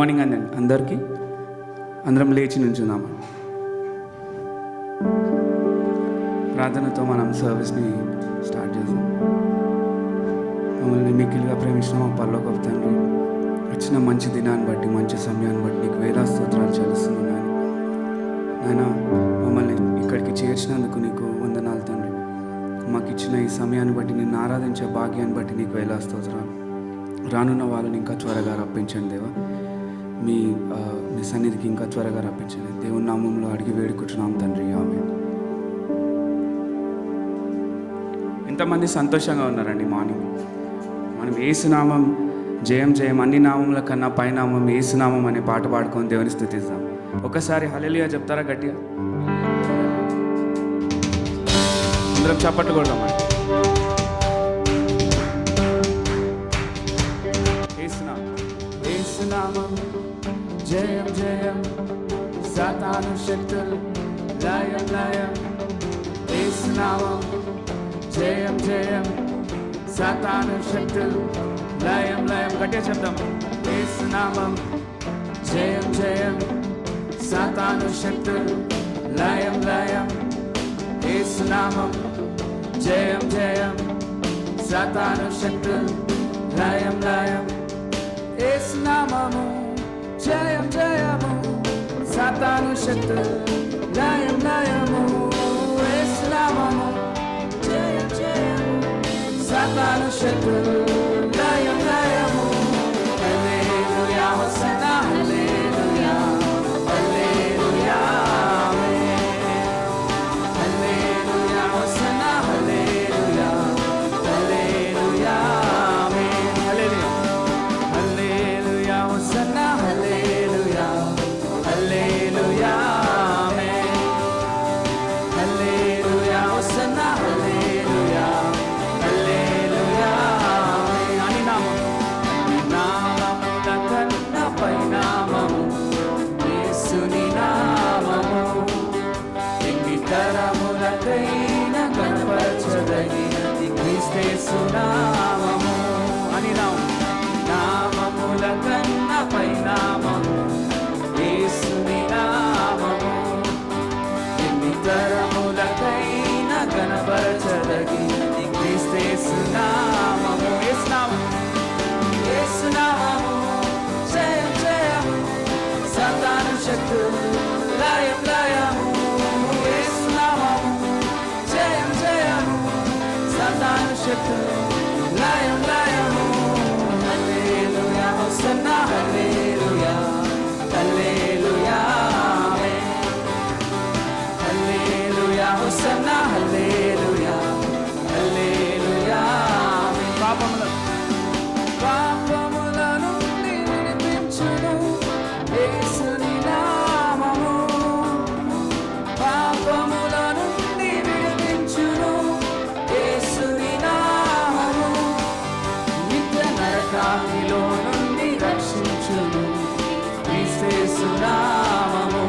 Morning అండి అందరికీ. అందరం లేచి నుంచున్నాము. ప్రార్థనతో మనం సర్వీస్ని స్టార్ట్ చేద్దాం. మమ్మల్ని మిక్కిలిగా ప్రేమించిన మా పరలోకపు తండ్రి, వచ్చిన మంచి దినాన్ని బట్టి, మంచి సమయాన్ని బట్టి నీకు వేల స్తోత్రాలు చెల్లిస్తున్నాను నాయన. మమ్మల్ని ఇక్కడికి చేర్చినందుకు నీకు వందనాలు తండ్రి. మాకు ఇచ్చిన ఈ సమయాన్ని బట్టి, నిన్ను ఆరాధించే భాగ్యాన్ని బట్టి నీకు వేల స్తోత్రాలు. రానున్న వాళ్ళని ఇంకా త్వరగా రప్పించండి దేవా. మీ సన్నిధికి ఇంకా త్వరగా రప్పించండి. దేవుని నామంలో అడిగి వేడుకుంటున్నాం తండ్రి, ఆమేన్. ఎంతమంది సంతోషంగా ఉన్నారండి మార్నింగ్? మనం యేసునామం జయం జయం, అన్ని నామముల కన్నా పైనామం యేసునామం అనే పాట పాడుకొని దేవుని స్తుతిద్దాం. ఒకసారి హల్లెలూయా చెప్తారా గట్టిగా? అందరం చప్పట్లు కొడదామండి. యేసునామం జయం జయం, సాతాను శక్తులు లయం లయం. యేసునామం జయం జయం, సాతాను శక్తులు లయం లయం. గట్టిగా చెప్దాం. యేసునామం జయం జయం, సాతాను శక్తులు లయం లయం. యేసునామం జయం జయం, సాతాను శక్తులు లయం లయం. యేసునామము జయం జయము, సాతాను శక్తులు లయం లయము. యేసునామము జయం జయము, సాతాను శక్తులు లయం లయము. హల్లెలూయా హోసన్నా, హల్లెలూయా హల్లెలూయా ఆమేన్. హల్లెలూయా హోసన్నా, హల్లెలూయా హల్లెలూయా ఆమేన్. హల్లెలూయా హల్లెలూయా హోసన్నా, హల్లెలూయా హల్లెలూయా ఆమేన్. హల్లెలూయా హోసన్నా, హల్లెలూయా హల్లెలూయా ఆమేన్. అని నామముల కన్నా పైనామము యేసుని నామము, ఎన్ని తరములకైనా కనపరచదగినది క్రీస్తు నామము. అని నామముల కన్నా పైనామము యేసుని నామము, ఎన్ని తరములకైనా కనపరచదగినది క్రీస్తు నామము. యేసునామము జయం జయము, సాతాను శక్తులు లయం లయము. యేసునామము జయం జయము, సాతాను శక్తులు లయం లయము. హల్లెలూయా హోసన్నా, హల్లెలూయా హల్లెలూయా ఆమేన్. హల్లెలూయా హోసన్నా, హల్లెలూయా హల్లెలూయా ఆమేన్. పాపముల నుండి విడిపించును యేసుని నామము, పాపముల నుండి విడిపించును యేసుని నామము. నిత్య నరకాగ్నిలో నుండి రక్షించును క్రీస్తు నామము,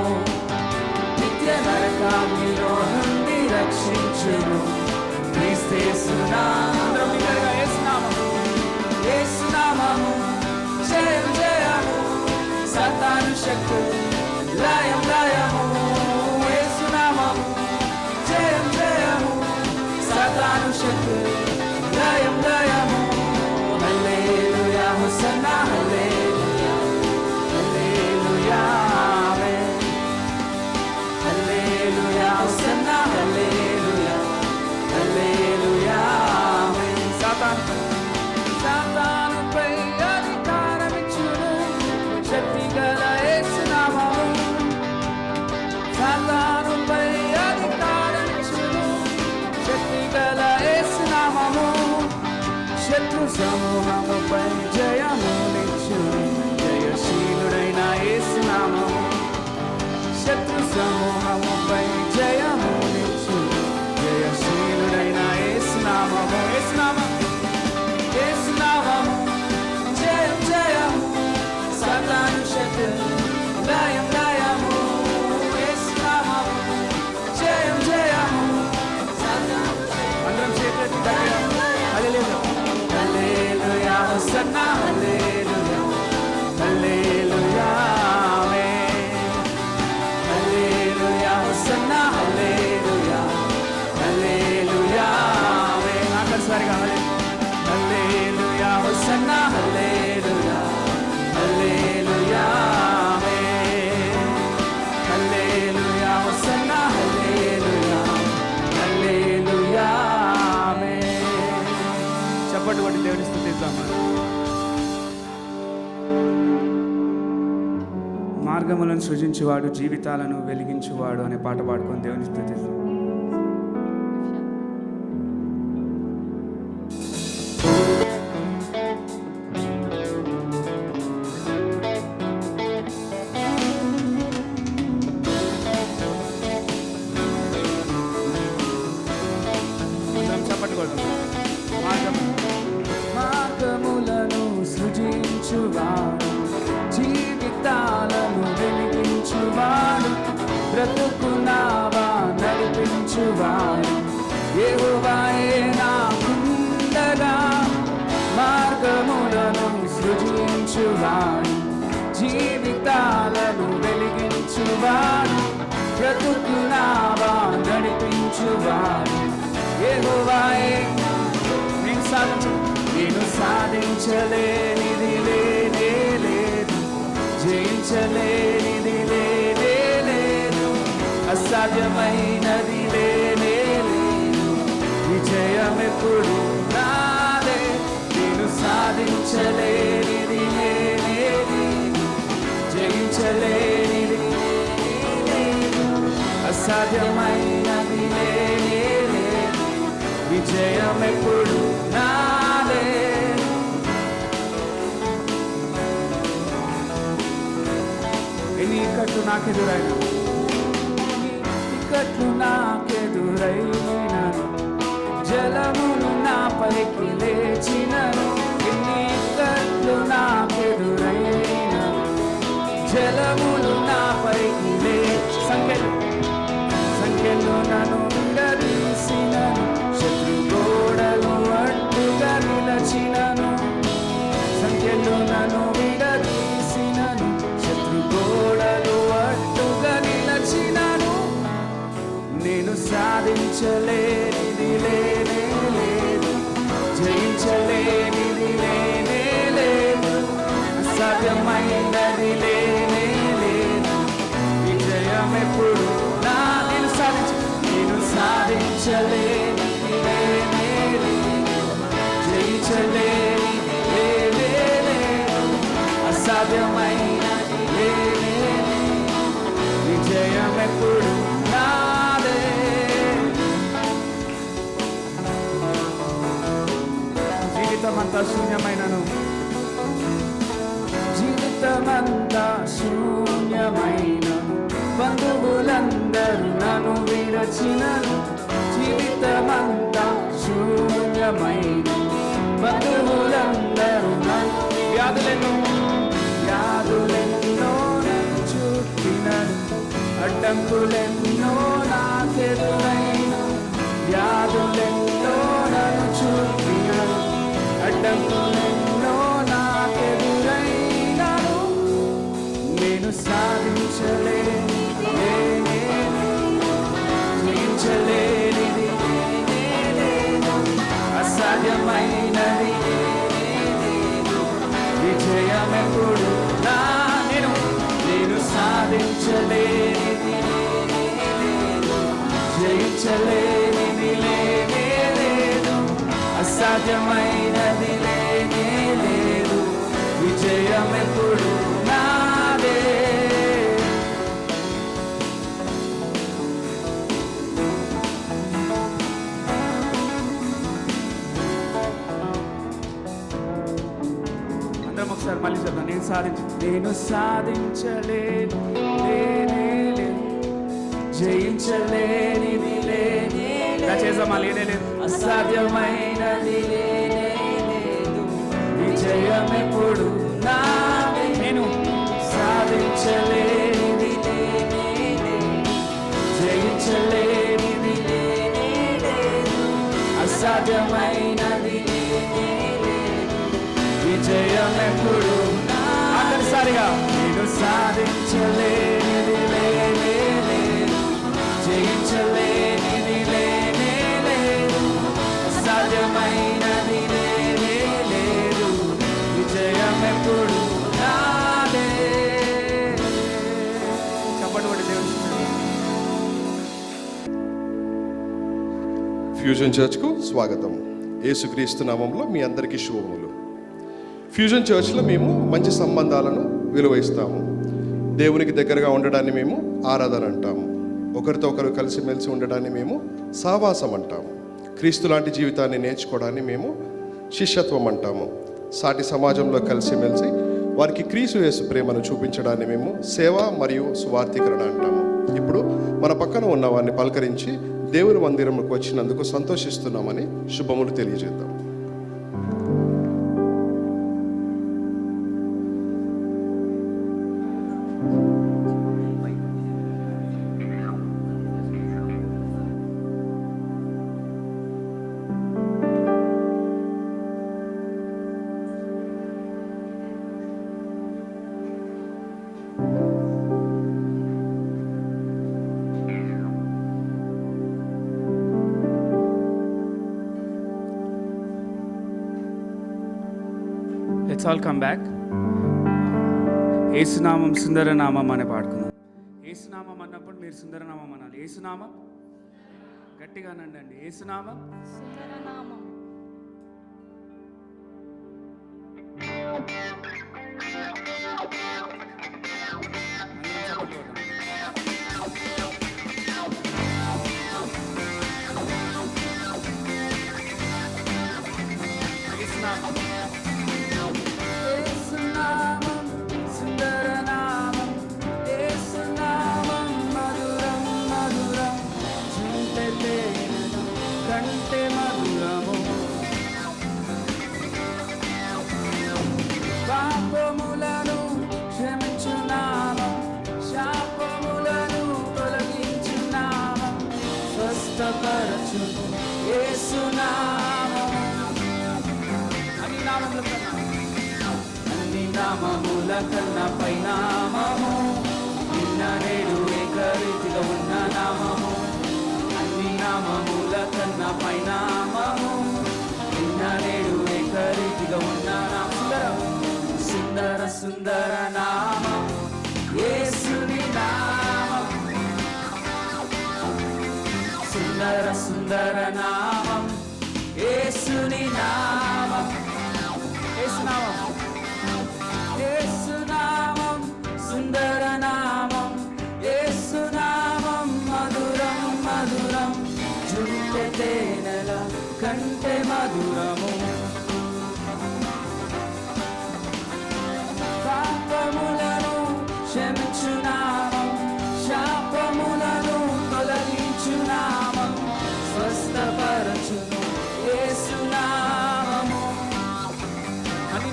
నిత్య నరకాగ్నిలో నుండి రక్షించును క్రీస్తు నామము. యేసునామము జయం జయము, సాతాను శక్తులు లయం లయము. యేసునామము జయం జయము, సాతాను శక్తులు లయం లయము. హల్లెలూయా హోసన్నా, హల్లెలూయా హల్లెలూయా ఆమేన్. హల్లెలూయా హోసన్నా, హల్లెలూయా హల్లెలూయా ఆమేన్. సాతానుపై అధికారమిచ్చును శక్తి గల యేసునామము, సాతానుపై అధికారమిచ్చును శక్తి గల యేసునామము. శత్రు సమూహముపై జయమునిచ్చును జయశీలుడైన యేసునామము, శత్రు సమూహముపై జయమునిచ్చును జయశీలుడైన యేసునామము. యేసునామము జయం జయము, సాతాను శక్తులు లయం లయము. యేసునామము జయం జయము, సాతాను శక్తులు. అందరం చేతులెత్తి హల్లెలూయా హల్లెలూయా హోసన్నా, హల్లెలూయా హల్లెలూయా మార్గములను సృజించువాడు, జీవితాలను వెలిగించువాడు అనే పాట పాడుకొని దేవుని స్తుతిస్తాం. మార్గములను సృజించువాడు, జీవితాలను వెలిగించువాడు, బ్రతుకునావా నడిపించువాడు యెహోవాయే నాకుండగా. మార్గములను సృజించువాడు, జీవితాలను వెలిగించువాడు, బ్రతుకునావా నడిపించువాడు యెహోవాయే. నేను సాధించలేనిది లేనే లేదు, జయించలేనిది లేనే లేదు, అసాధ్యమైనది లేనే లేదు, విజయం ఎప్పుడు నాదే. నేను సాధించలేనిది లేనే లేదు, జయించలేనిది లేదు, అసాధ్యమైనది లేనే లేదు, విజయం ఎప్పుడు నాదే. ఎన్ని ఇక్కట్లు నాకెదురైనా, ఇక్కట్లు నాకెదురైనను, జలములు నా పైకి లేచినను. ఎన్ని ఇక్కట్లు నాకెదురైనను, జలములు నా పైకి సంఖ్యలు నన్ను విడదీసినను, శత్రు గోడలు అడ్డుగా నిలచినను. సంఖ్యలు నన్ను విడదీసినను, శత్రు గోడలు అడ్డుగా నిలచినను. నేను సాధించలేనిది లేనే లేదు, జయించలేనిది లేనే లేదు, అసాధ్యమైనది లేనే లేదు, విజయం ఎప్పుడు నా. నేను సాధించలేనిది లేనే లేదు, జయించలేనిది లేనే లేదు, అసాధ్యమైనది లేనే లేదు, విజయం ఎప్పుడు నాదే. జీవితమంతా శూన్యమైనను, జీవితమంతా శూన్యమైనను, బంధువులందరూ నన్ను విరచినను. జీవితమంతా శూన్యమైన, బంధువులందరూ నన్ను వ్యాధులెన్నో నన్ను చుట్టినను, అడ్డంకులెన్నో నాకెదురైన, వ్యాధులెన్నో నన్ను చుట్టినను, అడ్డంకులెన్నో నాకెదురైనను. నేను సాధించలేను, జయించలేనిది లేదు, అసాధ్యమైనది లేదు, విజయం ఎప్పుడు నా. నేను సాధించలేనిది లేదు, జయించలేనిది లేనే లేదు, అసాధ్యమైనది లేనే లేదు, విజయం ఎప్పుడు నాదే. ఒకసారి మళ్ళీ చెప్తాను. నేను సాధించలేను, లేనే లేదు, జయించలేనిది లేనే లేదు, లేనే లేదు, అసాధ్యమైనది లేనే లేదు, విజయం ఎప్పుడు నాదే. నేను సాధించలేనిది లేనే లేదు, జయించలేనిది లేనే లేదు, అసాధ్యమైనది లేనే లేదు, విజయం ఎప్పుడు. ఆఖరిసారిగా నేను సాధించలేనిది లేనే లేదు, జయించలేనిది లేనే లేదు, అసాధ్యమైనది లేనే లేదు, విజయం ఎప్పుడు నాదే. చప్పటి కొట్టి దేవుని. ఫ్యూజన్ చర్చ్కు స్వాగతం. యేసుక్రీస్తు నామంలో మీ అందరికీ శుభములు. ఫ్యూజన్ చర్చ్లో మేము మంచి సంబంధాలను విలువ ఇస్తాము. దేవునికి దగ్గరగా ఉండడాన్ని మేము ఆరాధన అంటాము. ఒకరితో ఒకరు కలిసిమెలిసి ఉండడాన్ని మేము సావాసం అంటాము. క్రీస్తు లాంటి జీవితాన్ని నేర్చుకోవడాన్ని మేము శిష్యత్వం అంటాము. సాటి సమాజంలో కలిసిమెలిసి వారికి క్రీస్తు యేసు ప్రేమను చూపించడాన్ని మేము సేవ మరియు సువార్థీకరణ అంటాము. ఇప్పుడు మన పక్కన ఉన్న వారిని పలకరించి దేవుని మందిరంకు వచ్చినందుకు సంతోషిస్తున్నామని శుభములు తెలియజేద్దాం. Let's all come back. ఏసునామం సుందరనామం అనే పాడుకుందాం. ఏసునామం అన్నప్పుడు మీరు సుందరనామం అనాలి. ఏసునామం గట్టిగా అనండి. ఏసునామం సుందరనామం. ఏసునామం కంటే మధురము. పాపములను క్షమించు నామం, శాపములను తొలగించు నామం, స్వస్థపరచు యేసు నామం. అన్ని నామముల కన్నా పై నామము, నిన్న నేడు ఏకరీతిగా ఉన్న నామము. నామముల కన్నా పై నామము, నిన్న నేడు ఏకరీతిగా ఉన్న నామం. సుందర సుందర నామం యేసుని నామం. సుందర సుందర నామం యేసుని నామం. యేసునామం యేసునామం సుందర నామం. యేసునామం మధురం మధురం, జుంటె తేనెల కంటే మధురము. పాపములను క్షమించు నామం, శాపములను తొలగించు నామం, స్వస్థపరచును యేసు నామము. అన్ని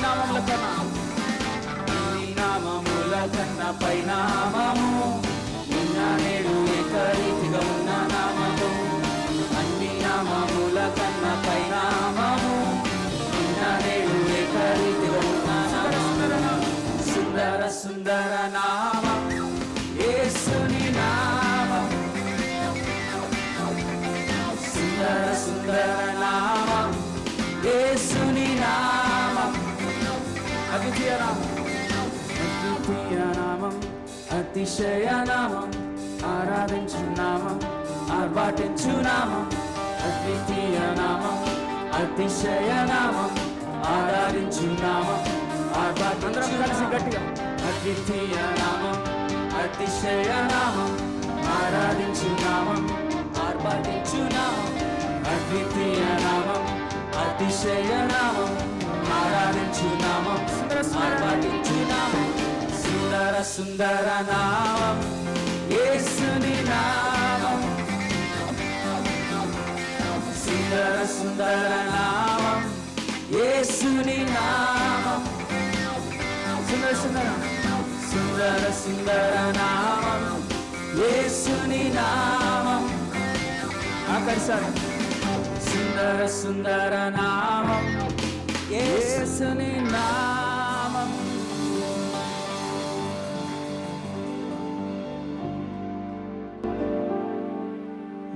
నామముల కన్నా పై నామము, నిన్న నేడు ఏకరీతిగా ఉన్న నామము. అన్ని నామముల కన్నా పై నామము, నిన్న నేడు ఏకరీతిగా ఉన్న నామము. సుందర సుందర నామం యేసుని నామం. సుందర సుందర నామం యేసుని నామం. అద్వితీయ నామం, అద్వితీయ నామం, అతిశయ నామం, ఆరాధించు నామం, ఆర్భాటించు నామం. అద్వితీయ నామం, అతిశయ నామం, ఆరాధించు నామం, ఆర్భాటించు. అందరం కలిసి గట్టిగా. అద్వితీయ నామం, అతిశయ నామం, ఆరాధించు నామం, ఆర్భాటించు నామం. అద్వితీయ నామం, అతిశయ నామం, ఆరాధించు నామం, ఆర్భాటించు నామం. సుందర సుందర నామం యేసుని నామం. సుందర సుందర నామం యేసుని నామం. సుందర సుందర సుందర సుందర నామం యేసుని నామం. ఆఖరిసారి సుందర సుందర నామం యేసుని నామం.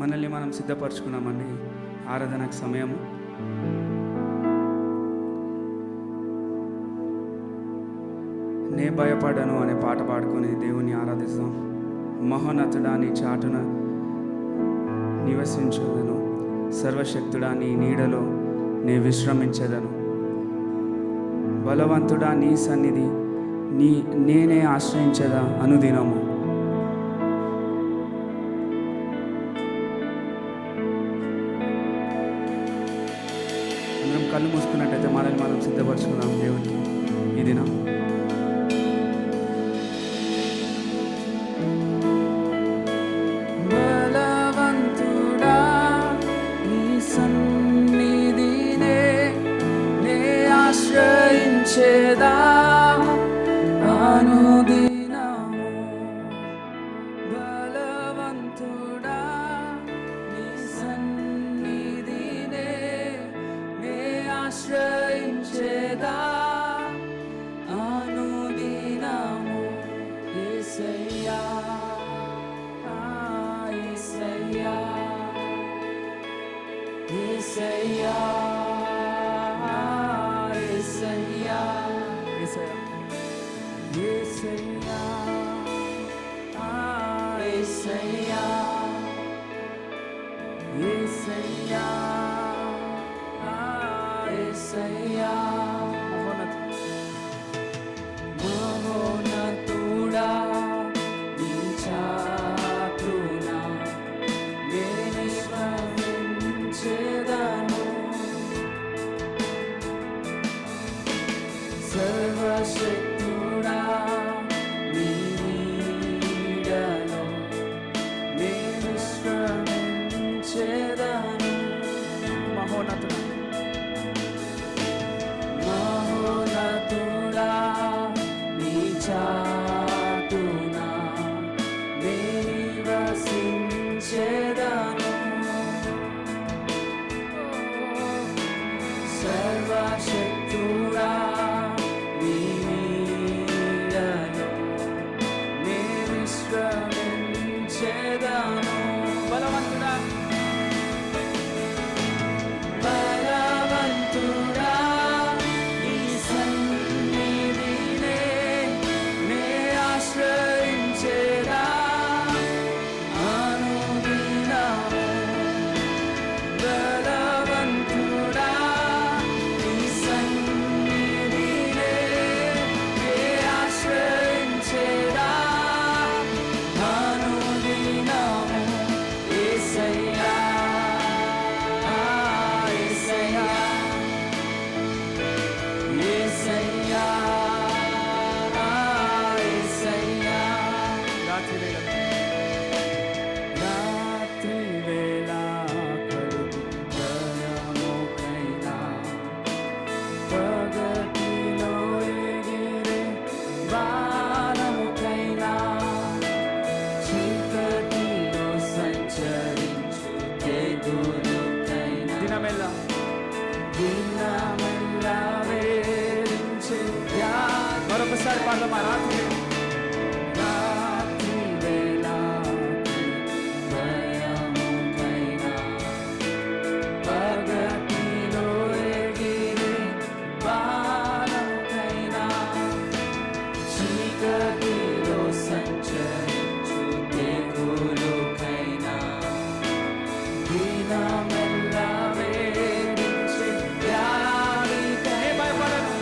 మనల్ని మనం సిద్ధపరచుకున్నామండి ఆరాధనకు సమయం. నే భయపడను అనే పాట పాడుకొని దేవుని ఆరాధిస్తాం. మహోన్నతుడా నీ చాటున నివసించదను, సర్వశక్తుడా నీ నీడలో నే విశ్రమించదను. బలవంతుడా నీ సన్నిధి నేనే ఆశ్రయించదా అనుదినము. అందరం కళ్ళు మూసుకున్నట్టయితే మనల్ని మనం సిద్ధపరచుకున్నాం దేవునికి ఈ దినం. బలవంతుడా నీ సన్నిధినే నే ఆశ్రయించేదా అనుదినము. బలవంతుడా నీ సన్నిధినే నే ఆశ్రయించేదా అనుదినము. యేసయ్యా యేసయ్యా యేసయ్యా యేసయ్యా యేసయ్యా యేసయ్యా యేసయ్యా యేసయ్యా మహోన్నతుడా నీ చాటున నేను శ్రమించెదను. సర్వశక్తుడా నీ నీడలో నేను శ్రమించెదను. మహోన్నతుడా మహోన్నతుడా నీ చాటున నేను నివసించెదను. సర్వశక్తుడా నీ నీడలో నేను విశ్రమించెదను. బలవంతుడా బలవంతుడా నీ సన్నిధినే నే ఆశ్రయించెదా అనుదినము. బలవంతుడా నీ సన్నిధినే నే ఆశ్రయించెదా అనుదినము. యేసయ్యా యేసయ్యా యేసయ్యా యేసయ్యా. రాత్రి వేళ కలుగు భయముకైనా పగటిలో ఎగిరే బాణముకైనా చీకటిలో సంచరించు తెగులుకైనా దినమెల్లా వేరించు మరొకసారి పాడదామా. రాత్రి వేళ భయముకైనా పగటిలో ఎగిరే బాణముకైనా చీకటిలో సంచరించు తెగులుకైనా దినమెల్లా వేరించు వ్యాధికై భయపడను.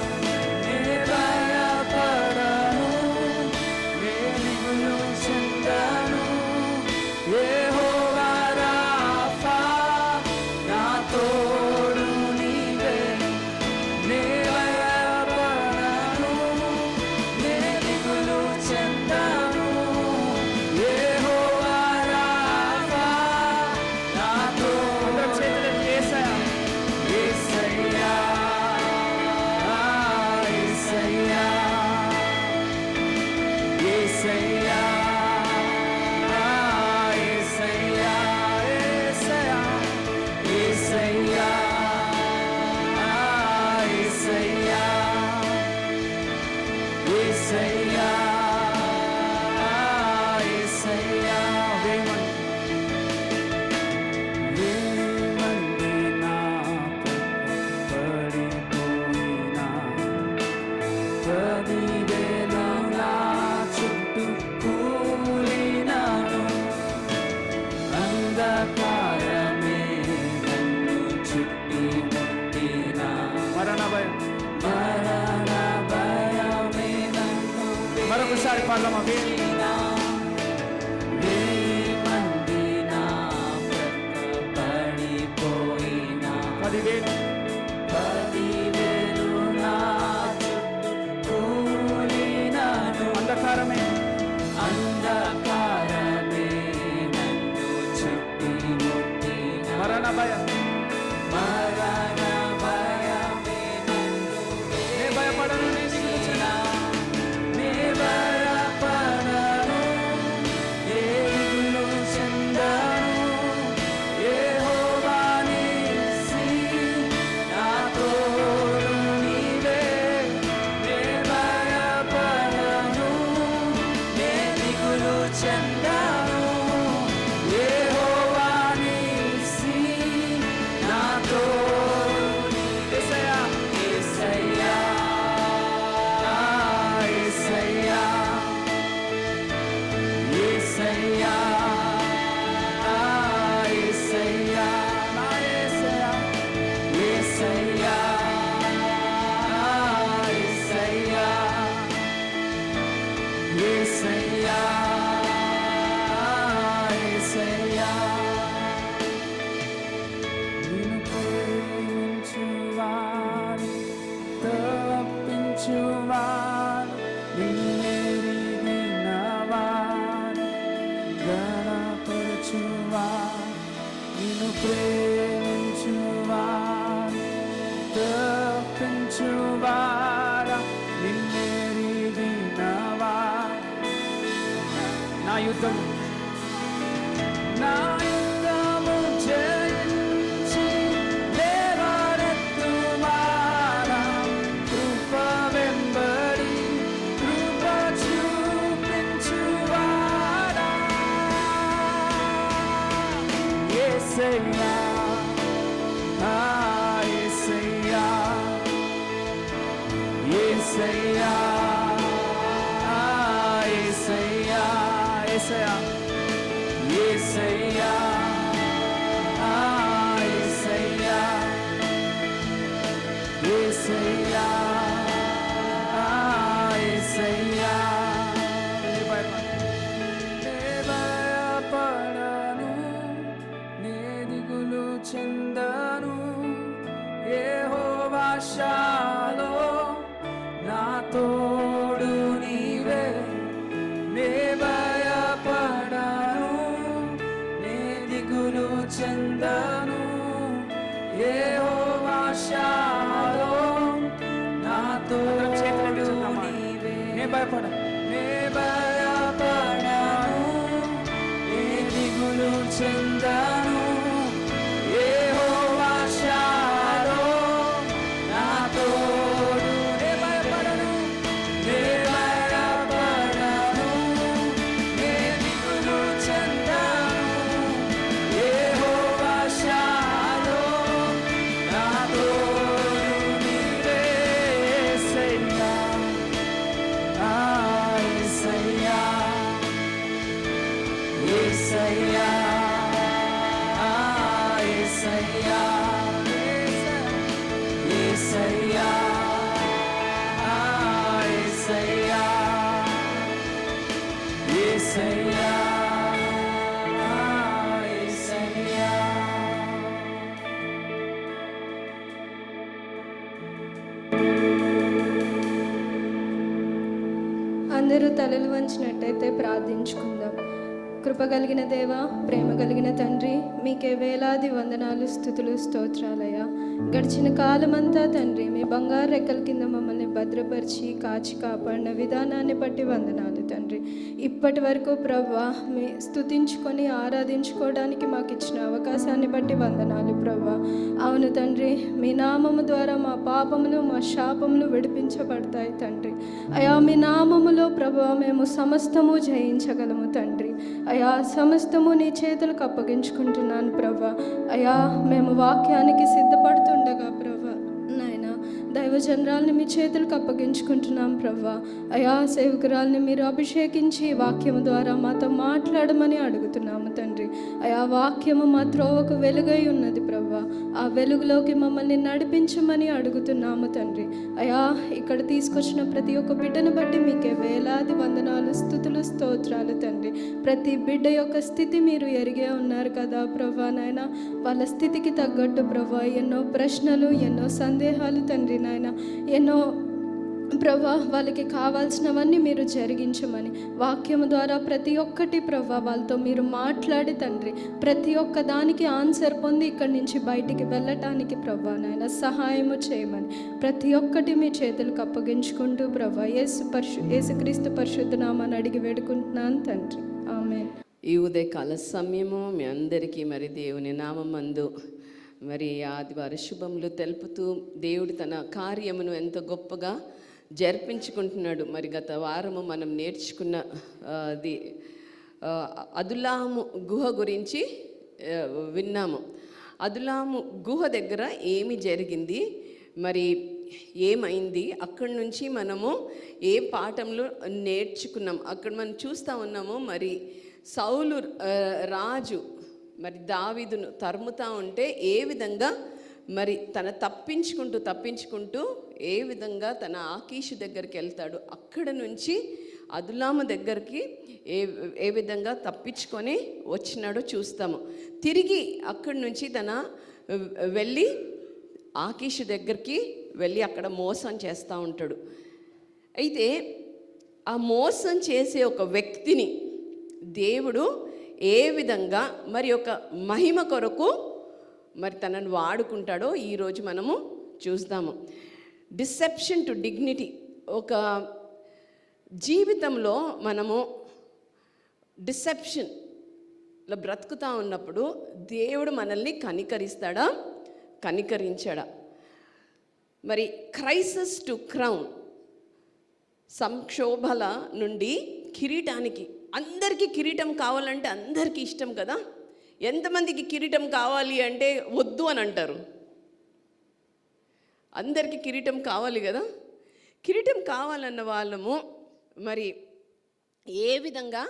ఒకసారి పాడదామా? అంధకారమే మరణ భయం నే భయపడను, నే భయపడను, ఏ దిగులు చెందను, యెహోవా నీసి నా తోడు నీవే. నే భయపడను, నే దిగులు చెందను, యెహోవా నీసి నా తోడు నీవే. యేసయ్యా, యేసయ్యా, యేసయ్యా, యేసయ్యా, నా యేసయ్యా, యేసయ్యా, యేసయ్యా, యేసయ్యా, యేసయ్యా. నిన్ను ప్రేమించువారు, తప్పించువారు, నిన్నెరిగినవారు, ఘనపరచువారు. నిన్ను ప్రేమించువారు, తప్పించువారు, నిన్నెరిగినవారు. నా యుద్ధము జయించి లేవనెత్తువారా, కృప వెంబడి కృప చూపించువారా. యేసయ్యా, యేసయ్యా, యేసయ్యా, యేసయ్యా, యేసయ్యా, యేసయ్యా, యేసయ్యా, యేసయ్యా, యేసయ్యా. నే భయపడను, నే దిగులు చెందను, యెహోవా షాలోమ్ నా తోడు నీవే. నే భయపడను, నే దిగులు చెందను, యెహోవా షాలోమ్ నా తోడు నీవే. నే భయపడను, నే భయపడను, నే దిగులు చెందను, యెహోవా షాలోమ్ నా తోడు. నే భయపడను, నే భయపడను, నే దిగులు చెందను, యెహోవా షాలోమ్ నా తోడు నీవే. యేసయ్యా, యేసయ్యా, యేసయ్యా, యేసయ్యా, యేసయ్యా, యేసయ్యా, యేసయ్యా. అందరూ తలలు వంచినట్టయితే ప్రార్థించుకుందాం. కృప కలిగిన దేవ, ప్రేమ కలిగిన తండ్రి, మీకే వేలాది వందనాలు, స్తుతులు, స్తోత్రాలయ్యా. గడిచిన కాలమంతా తండ్రి మీ బంగారు రెక్కల కింద మమ్మల్ని భద్రపరిచి కాచి కాపాడిన విధానాన్ని బట్టి వందనాలు తండ్రి. ఇప్పటి వరకు ప్రభువా మీ స్తుతించుకొని ఆరాధించుకోవడానికి మాకు ఇచ్చిన అవకాశాన్ని బట్టి వందనాలు ప్రభువా. అవును తండ్రి, మీ నామము ద్వారా మా పాపములు మా శాపములు విడిపించబడతాయి తండ్రి. అయా మీ నామములో ప్రభువా మేము సమస్తము జయించగలము తండ్రి. అయా సమస్తము నీ చేతులకు అప్పగించుకుంటున్నాను ప్రభా. అయా మేము వాక్యానికి సిద్ధపడుతుండగా ప్రభా నాయన దైవ దైవజనరాల్ని మీ చేతులకు అప్పగించుకుంటున్నాం ప్రభా. అయా సేవకురాల్ని మీరు అభిషేకించి వాక్యము ద్వారా మాతో మాట్లాడమని అడుగుతున్నాము తండ్రి. అయా వాక్యము మా త్రోవకు వెలుగై ఉన్నది ప్రభా. ఆ వెలుగులోకి మమ్మల్ని నడిపించమని అడుగుతున్నాము తండ్రి. అయా ఇక్కడ తీసుకొచ్చిన ప్రతి ఒక్క బిడ్డను బట్టి మీకే వేలాది వందనాలు, స్తుతులు, స్తోత్రాలు తండ్రి. ప్రతి బిడ్డ యొక్క స్థితి మీరు ఎరిగే ఉన్నారు కదా ప్రభా నాయన. వాళ్ళ స్థితికి తగ్గట్టు ప్రభా ఎన్నో ప్రశ్నలు, ఎన్నో సందేహాలు తండ్రి నాయన, ఎన్నో ప్రభా వాళ్ళకి కావాల్సినవన్నీ మీరు జరిగించమని వాక్యము ద్వారా ప్రతి ఒక్కటి ప్రభా వాళ్ళతో మీరు మాట్లాడి తండ్రి ప్రతి ఒక్క దానికి ఆన్సర్ పొంది ఇక్కడి నుంచి బయటికి వెళ్ళటానికి ప్రభా నాయన సహాయము చేయమని ప్రతి ఒక్కటి మీ చేతులకు అప్పగించుకుంటూ ప్రభా యేసుక్రీస్తు పరిశుద్ధ నామాన్ని అడిగి వేడుకుంటున్నాను తండ్రి. ఆమేన్. ఈ ఉదయకాల సమయము మీ అందరికీ మరి దేవుని నామమందు మరి ఆదివార శుభములు తెలుపుతూ దేవుడు తన కార్యమును ఎంతో గొప్పగా జరిపించుకుంటున్నాడు. మరి గత వారము మనం నేర్చుకున్న అదులాము గుహ గురించి విన్నాము. అదులాము గుహ దగ్గర ఏమి జరిగింది, మరి ఏమైంది, అక్కడి నుంచి మనము ఏ పాఠంలో నేర్చుకున్నాం అక్కడ మనం చూస్తూ ఉన్నాము. మరి సౌలు రాజు మరి దావీదును తరుముతా ఉంటే ఏ విధంగా మరి తప్పించుకుంటూ ఏ విధంగా తన ఆకీషు దగ్గరికి వెళ్తాడు, అక్కడ నుంచి అదులాము దగ్గరికి ఏ విధంగా తప్పించుకొని వచ్చినాడో చూస్తాము. తిరిగి అక్కడి నుంచి తన వెళ్ళి ఆకీషు దగ్గరికి వెళ్ళి అక్కడ మోసం చేస్తూ ఉంటాడు. అయితే ఆ మోసం చేసే ఒక వ్యక్తిని దేవుడు ఏ విధంగా మరి ఒక మహిమ కొరకు మరి తనను వాడుకుంటాడో ఈరోజు మనము చూస్తాము. Deception to dignity. ఒక జీవితంలో మనము డిసెప్షన్లో బ్రతుకుతూ ఉన్నప్పుడు దేవుడు మనల్ని కనికరిస్తాడా, కనికరించాడా? మరి క్రైసిస్ టు క్రౌన్, సంక్షోభల నుండి కిరీటానికి. అందరికీ కిరీటం కావాలంటే అందరికీ ఇష్టం కదా. ఎంతమందికి కిరీటం కావాలి అంటే వద్దు అని అంటారు? అందరికీ కిరీటం కావాలి కదా. కిరీటం కావాలన్న వాళ్ళము మరి ఏ విధంగా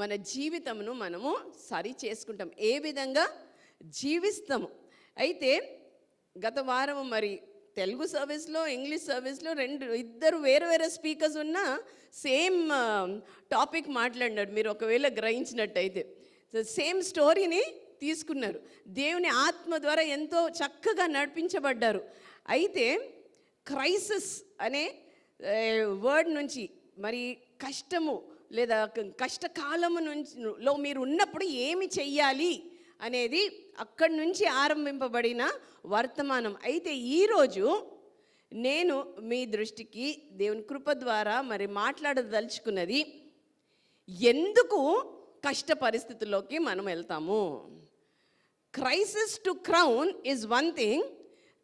మన జీవితంను మనము సరి చేసుకుంటాం, ఏ విధంగా జీవిస్తాము. అయితే గత వారం మరి తెలుగు సర్వీస్లో, ఇంగ్లీష్ సర్వీస్లో ఇద్దరు వేరే స్పీకర్స్ ఉన్న సేమ్ టాపిక్ మాట్లాడినారు. మీరు ఒకవేళ గ్రహించినట్టయితే సేమ్ స్టోరీని తీసుకున్నారు. దేవుని ఆత్మ ద్వారా ఎంతో చక్కగా నడిపించబడ్డారు. అయితే క్రైసిస్ అనే వర్డ్ నుంచి మరి కష్టము లేదా కష్టకాలము లో మీరు ఉన్నప్పుడు ఏమి చెయ్యాలి అనేది అక్కడి నుంచి ఆరంభింపబడిన వర్తమానం. అయితే ఈరోజు నేను మీ దృష్టికి దేవుని కృప ద్వారా మరి మాట్లాడదలుచుకున్నది, ఎందుకు కష్ట పరిస్థితుల్లోకి మనం వెళ్తాము. Crisis to crown is one thing,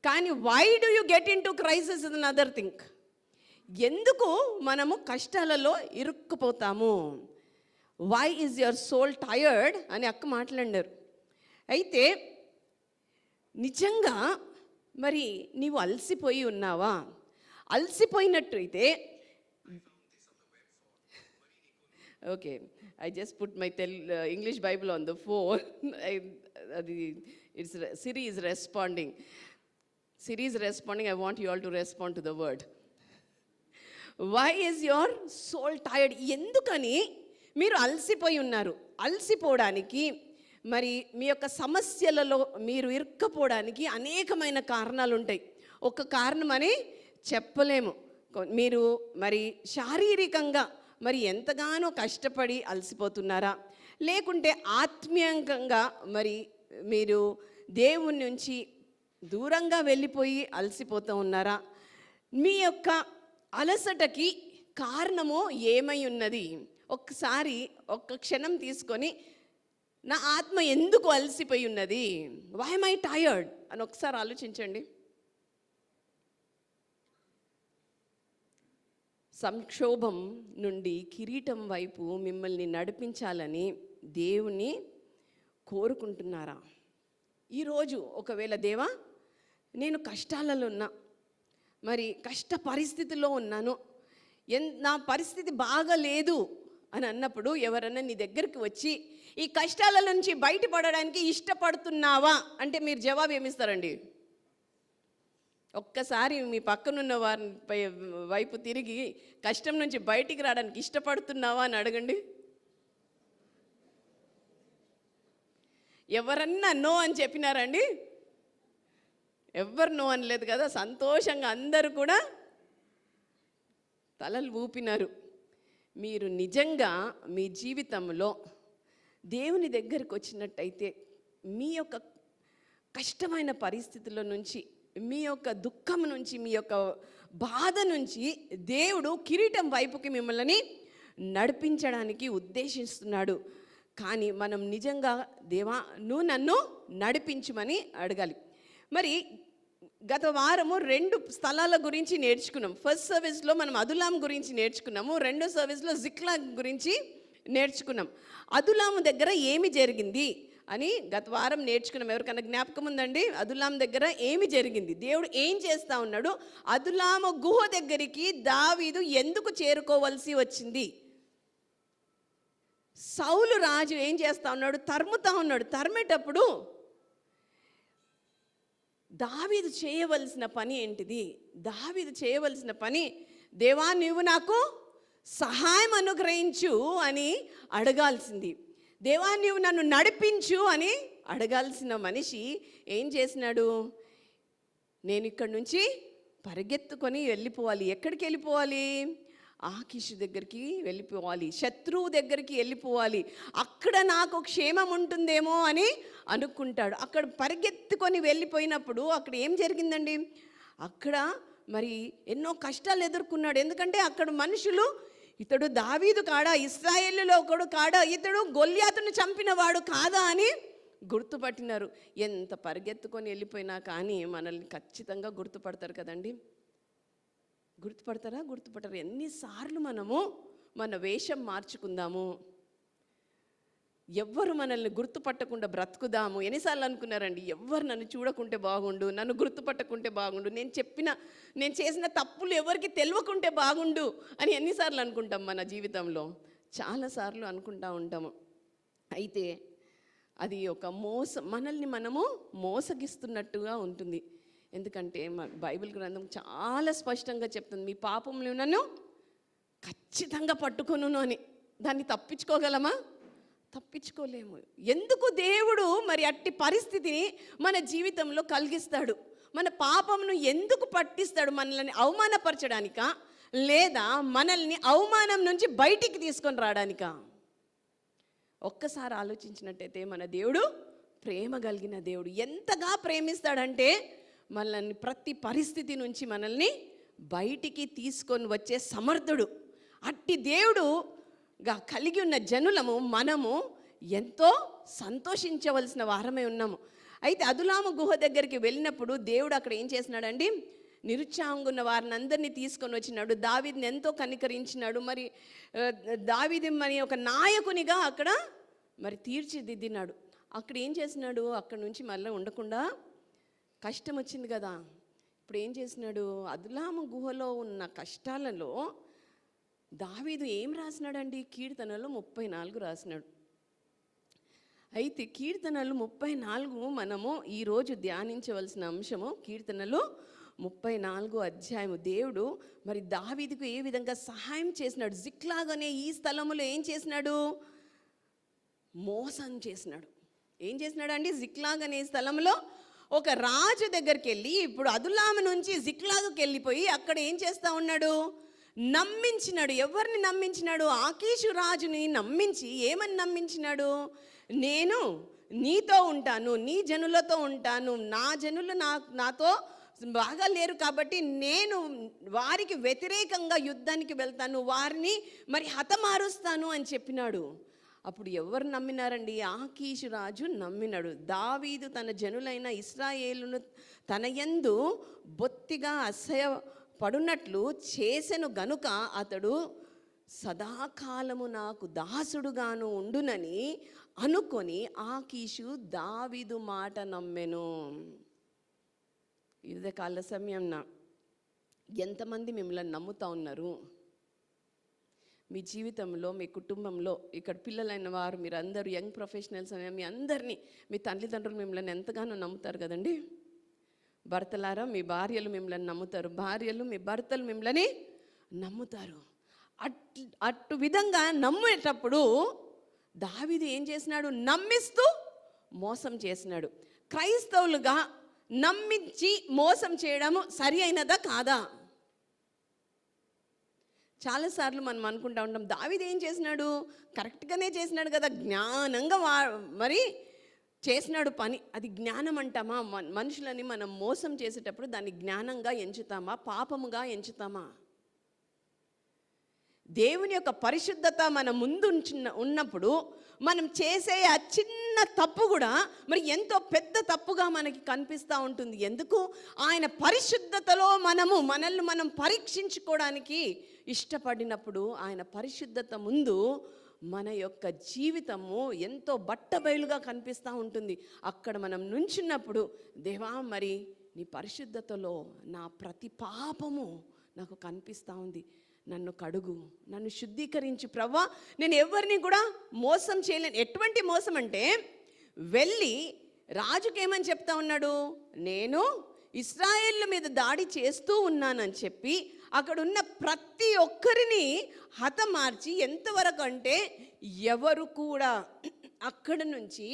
కానీ why do you get into crisis is another thing. ఎందుకు మనము కష్టాలలో ఇరుక్కుపోతాము? Why is your soul tired అని అక్క మాట్లాడారు. అయితే నిజంగా మరి నీవు అలసిపోయి ఉన్నావా? అలసిపోయినట్టు అయితే okay, I just put my English Bible on the phone. అది it's Siri is responding. Siri is responding. I want you all to respond to the word. Why is your soul tired? ఎందుకని మీరు అలసిపోయి ఉన్నారు? అలసిపోవడానికి మరి మీ యొక్క సమస్యలలో మీరు ఇరుక్కపోవడానికి అనేకమైన కారణాలు ఉంటాయి. ఒక కారణం అని చెప్పలేము. మీరు మరి శారీరకంగా మరి ఎంతగానో కష్టపడి అలసిపోతున్నారా, లేకుంటే ఆత్మీయంగా మరి మీరు దేవుని నుంచి దూరంగా వెళ్ళిపోయి అలసిపోతూ ఉన్నారా? మీ యొక్క అలసటకి కారణము ఏమై ఉన్నది? ఒక్కసారి ఒక్క క్షణం తీసుకొని నా ఆత్మ ఎందుకు అలసిపోయి ఉన్నది, వై am I tired అని ఒకసారి ఆలోచించండి. సంక్షోభం నుండి కిరీటం వైపు మిమ్మల్ని నడిపించాలని దేవుని కోరుకుంటున్నారా? ఈరోజు ఒకవేళ దేవా నేను కష్టాలలో ఉన్నా, మరి కష్ట పరిస్థితిలో ఉన్నాను, నా పరిస్థితి బాగలేదు అని అన్నప్పుడు ఎవరన్నా నీ దగ్గరికి వచ్చి ఈ కష్టాల నుంచి బయటపడడానికి ఇష్టపడుతున్నావా అంటే మీరు జవాబు ఏమిస్తారండి? ఒక్కసారి మీ పక్కనున్న వారి వైపు తిరిగి కష్టం నుంచి బయటికి రావడానికి ఇష్టపడుతున్నావా అని అడగండి. ఎవరన్నా నో అని చెప్పినారండి? ఎవ్వరు నో అనలేదు కదా. సంతోషంగా అందరూ కూడా తలలు ఊపినారు. మీరు నిజంగా మీ జీవితంలో దేవుని దగ్గరికి వచ్చినట్టయితే మీ యొక్క కష్టమైన పరిస్థితుల నుంచి, మీ యొక్క దుఃఖం నుంచి, మీ యొక్క బాధ నుంచి దేవుడు కిరీటం వైపుకి మిమ్మల్ని నడిపించడానికి ఉద్దేశిస్తున్నాడు. కానీ మనం నిజంగా దేవా నువ్వు నన్ను నడిపించమని అడగాలి. మరి గత వారము 2 స్థలాల గురించి నేర్చుకున్నాం. ఫస్ట్ సర్వీస్లో మనం అదులాం గురించి నేర్చుకున్నాము, రెండో సర్వీస్లో జిక్లాగ్ గురించి నేర్చుకున్నాం. అదులాము దగ్గర ఏమి జరిగింది అని గత వారం నేర్చుకున్నాం. ఎవరికైనా జ్ఞాపకం ఉందండి? అదులాం దగ్గర ఏమి జరిగింది, దేవుడు ఏం చేస్తూ ఉన్నాడు, అదులాము గుహ దగ్గరికి దావీదు ఎందుకు చేరుకోవలసి వచ్చింది, సౌలు రాజు ఏం చేస్తూ ఉన్నాడు, తరుముతా ఉన్నాడు. తరిమేటప్పుడు దావీదు చేయవలసిన పని ఏంటిది? దావీదు చేయవలసిన పని, దేవా నువ్వు నాకు సహాయం అనుగ్రహించు అని అడగాల్సింది. దేవా నువ్వు నన్ను నడిపించు అని అడగాల్సిన మనిషి ఏం చేసినాడు? నేను ఇక్కడి నుంచి పరిగెత్తుకొని వెళ్ళిపోవాలి. ఎక్కడికి వెళ్ళిపోవాలి? ఆకీషు దగ్గరికి వెళ్ళిపోవాలి, శత్రువు దగ్గరికి వెళ్ళిపోవాలి, అక్కడ నాకు క్షేమం ఉంటుందేమో అని అనుకుంటాడు. అక్కడ పరిగెత్తుకొని వెళ్ళిపోయినప్పుడు అక్కడ ఏం జరిగిందండి? అక్కడ మరి ఎన్నో కష్టాలు ఎదుర్కొన్నాడు. ఎందుకంటే అక్కడ మనుషులు ఇతడు దావీదు కాడా, ఇశ్రాయేలులో ఒకడు కాడా, ఇతడు గొల్యాతును చంపినవాడు కాదా అని గుర్తుపట్టినారు. ఎంత పరిగెత్తుకొని వెళ్ళిపోయినా కానీ మనల్ని ఖచ్చితంగా గుర్తుపడతారు కదండి. గుర్తుపడతారా? గుర్తుపడతారు. ఎన్నిసార్లు మనము మన వేషం మార్చుకుందాము, ఎవ్వరు మనల్ని గుర్తుపట్టకుండా బ్రతుకుదాము. ఎన్నిసార్లు అనుకున్నారండి, ఎవ్వరు నన్ను చూడకుంటే బాగుండు, నన్ను గుర్తుపట్టకుంటే బాగుండు, నేను చేసిన తప్పులు ఎవరికి తెలియకుంటే బాగుండు అని ఎన్నిసార్లు అనుకుంటాం మన జీవితంలో? చాలాసార్లు అనుకుంటూ ఉంటాము. అయితే అది ఒక మనల్ని మనము మోసగిస్తున్నట్టుగా ఉంటుంది. ఎందుకంటే బైబిల్ గ్రంథం చాలా స్పష్టంగా చెప్తుంది, మీ పాపములు నన్ను ఖచ్చితంగా పట్టుకొను అని. దాన్ని తప్పించుకోగలమా? తప్పించుకోలేము. ఎందుకు దేవుడు మరి అట్టి పరిస్థితిని మన జీవితంలో కలిగిస్తాడు? మన పాపమును ఎందుకు పట్టిస్తాడు? మనల్ని అవమానపరచడానికా, లేదా మనల్ని అవమానం నుంచి బయటికి తీసుకొని రావడానికా? ఒక్కసారి ఆలోచించినట్టయితే మన దేవుడు ప్రేమ కలిగిన దేవుడు. ఎంతగా ప్రేమిస్తాడంటే మనల్ని ప్రతి పరిస్థితి నుంచి మనల్ని బయటికి తీసుకొని వచ్చే సమర్థుడు. అట్టి దేవుడుగా కలిగి ఉన్న జనులము మనము ఎంతో సంతోషించవలసిన వారమే ఉన్నాము. అయితే అదులాము గుహ దగ్గరికి వెళ్ళినప్పుడు దేవుడు అక్కడ ఏం చేసినాడండి? నిరుత్సాహంగా ఉన్న వారిని అందరినీ తీసుకొని వచ్చినాడు. దావీదుని ఎంతో కనికరించినాడు. మరి దావీదు మరి ఒక నాయకునిగా అక్కడ మరి తీర్చిదిద్దినాడు. అక్కడ ఏం చేసినాడు? అక్కడ నుంచి మళ్ళీ ఉండకుండా కష్టం వచ్చింది కదా, ఇప్పుడు ఏం చేసినాడు? అదులాము గుహలో ఉన్న కష్టాలలో దావీదు ఏం రాసినాడండి? కీర్తనలు 34 రాసినాడు. అయితే కీర్తనలు 34 మనము ఈరోజు ధ్యానించవలసిన అంశము కీర్తనలు 34 అధ్యాయము. దేవుడు మరి దావీదుకు ఏ విధంగా సహాయం చేసినాడు? జిక్లాగ్ అనే ఈ స్థలములో ఏం చేసినాడు? మోసం చేసినాడు. ఏం చేసినాడు అండి? జిక్లాగ్ అనే స్థలంలో ఒక రాజు దగ్గరికి వెళ్ళి, ఇప్పుడు అదులాము నుంచి జిక్లాగుకి వెళ్ళిపోయి అక్కడ ఏం చేస్తూ ఉన్నాడు? నమ్మించినాడు. ఎవరిని నమ్మించినాడు? ఆకీషు రాజుని నమ్మించి ఏమని నమ్మించినాడు? నేను నీతో ఉంటాను, నీ జనులతో ఉంటాను, నా జనులు నాతో బాగా లేరు కాబట్టి నేను వారికి వ్యతిరేకంగా యుద్ధానికి వెళ్తాను, వారిని మరి హతమారుస్తాను అని చెప్పినాడు. అప్పుడు ఎవరు నమ్మినారండి? ఆకీషు రాజు నమ్మినాడు. దావీదు తన జనులైన ఇశ్రాయేలును తన యందు బొత్తిగా అసహ్యపడునట్లు చేసెను గనుక అతడు సదాకాలము నాకు దాసుడుగాను ఉండునని అనుకొని ఆకీషు దావీదు మాట నమ్మెను. యుద్ధకాల సమయంన ఎంతమంది మిమ్మల్ని నమ్ముతా ఉన్నారు? మీ జీవితంలో, మీ కుటుంబంలో, ఇక్కడ పిల్లలైన వారు, మీరు అందరూ యంగ్ ప్రొఫెషనల్స్ అనే మీ అందరినీ, మీ తల్లిదండ్రులు మిమ్మల్ని ఎంతగానో నమ్ముతారు కదండి. భర్తలారా మీ భార్యలు మిమ్మల్ని నమ్ముతారు, భార్యలు మీ భర్తలు మిమ్మల్ని నమ్ముతారు. అటు విధంగా నమ్మేటప్పుడు దావీదు ఏం చేసినాడు? నమ్మిస్తూ మోసం చేసినాడు. క్రైస్తవులుగా నమ్మించి మోసం చేయడము సరి అయినదా కాదా? చాలాసార్లు మనం అనుకుంటా ఉంటాం, దావీదు ఏం చేసినాడు? కరెక్ట్గానే చేసినాడు కదా, జ్ఞానంగా మరి చేసినాడు పని. అది జ్ఞానం అంటామా? మనుషులని మనం మోసం చేసేటప్పుడు దాన్ని జ్ఞానంగా ఎంచుతామా, పాపముగా ఎంచుతామా? దేవుని యొక్క పరిశుద్ధత మన ముందు ఉన్నప్పుడు మనం చేసే ఆ చిన్న తప్పు కూడా మరి ఎంతో పెద్ద తప్పుగా మనకి కనిపిస్తూ ఉంటుంది. ఎందుకు? ఆయన పరిశుద్ధతలో మనల్ని మనం పరీక్షించుకోవడానికి ఇష్టపడినప్పుడు ఆయన పరిశుద్ధత ముందు మన యొక్క జీవితము ఎంతో బట్టబయలుగా కనిపిస్తూ ఉంటుంది. అక్కడ మనం నుంచున్నప్పుడు, దేవా మరి నీ పరిశుద్ధతలో నా ప్రతి పాపము నాకు కనిపిస్తూ ఉంది, నన్ను కడుగు, నన్ను శుద్ధీకరించి ప్రవ్వా. నేను ఎవరిని కూడా మోసం చేయలేను. ఎటువంటి మోసం అంటే, వెళ్ళి రాజుకి ఏమని చెప్తా ఉన్నాడు? నేను ఇశ్రాయేళ్ల మీద దాడి చేస్తూ ఉన్నానని చెప్పి అక్కడున్న ప్రతి ఒక్కరిని హతమార్చి, ఎంతవరకు అంటే ఎవరు కూడా అక్కడి నుంచి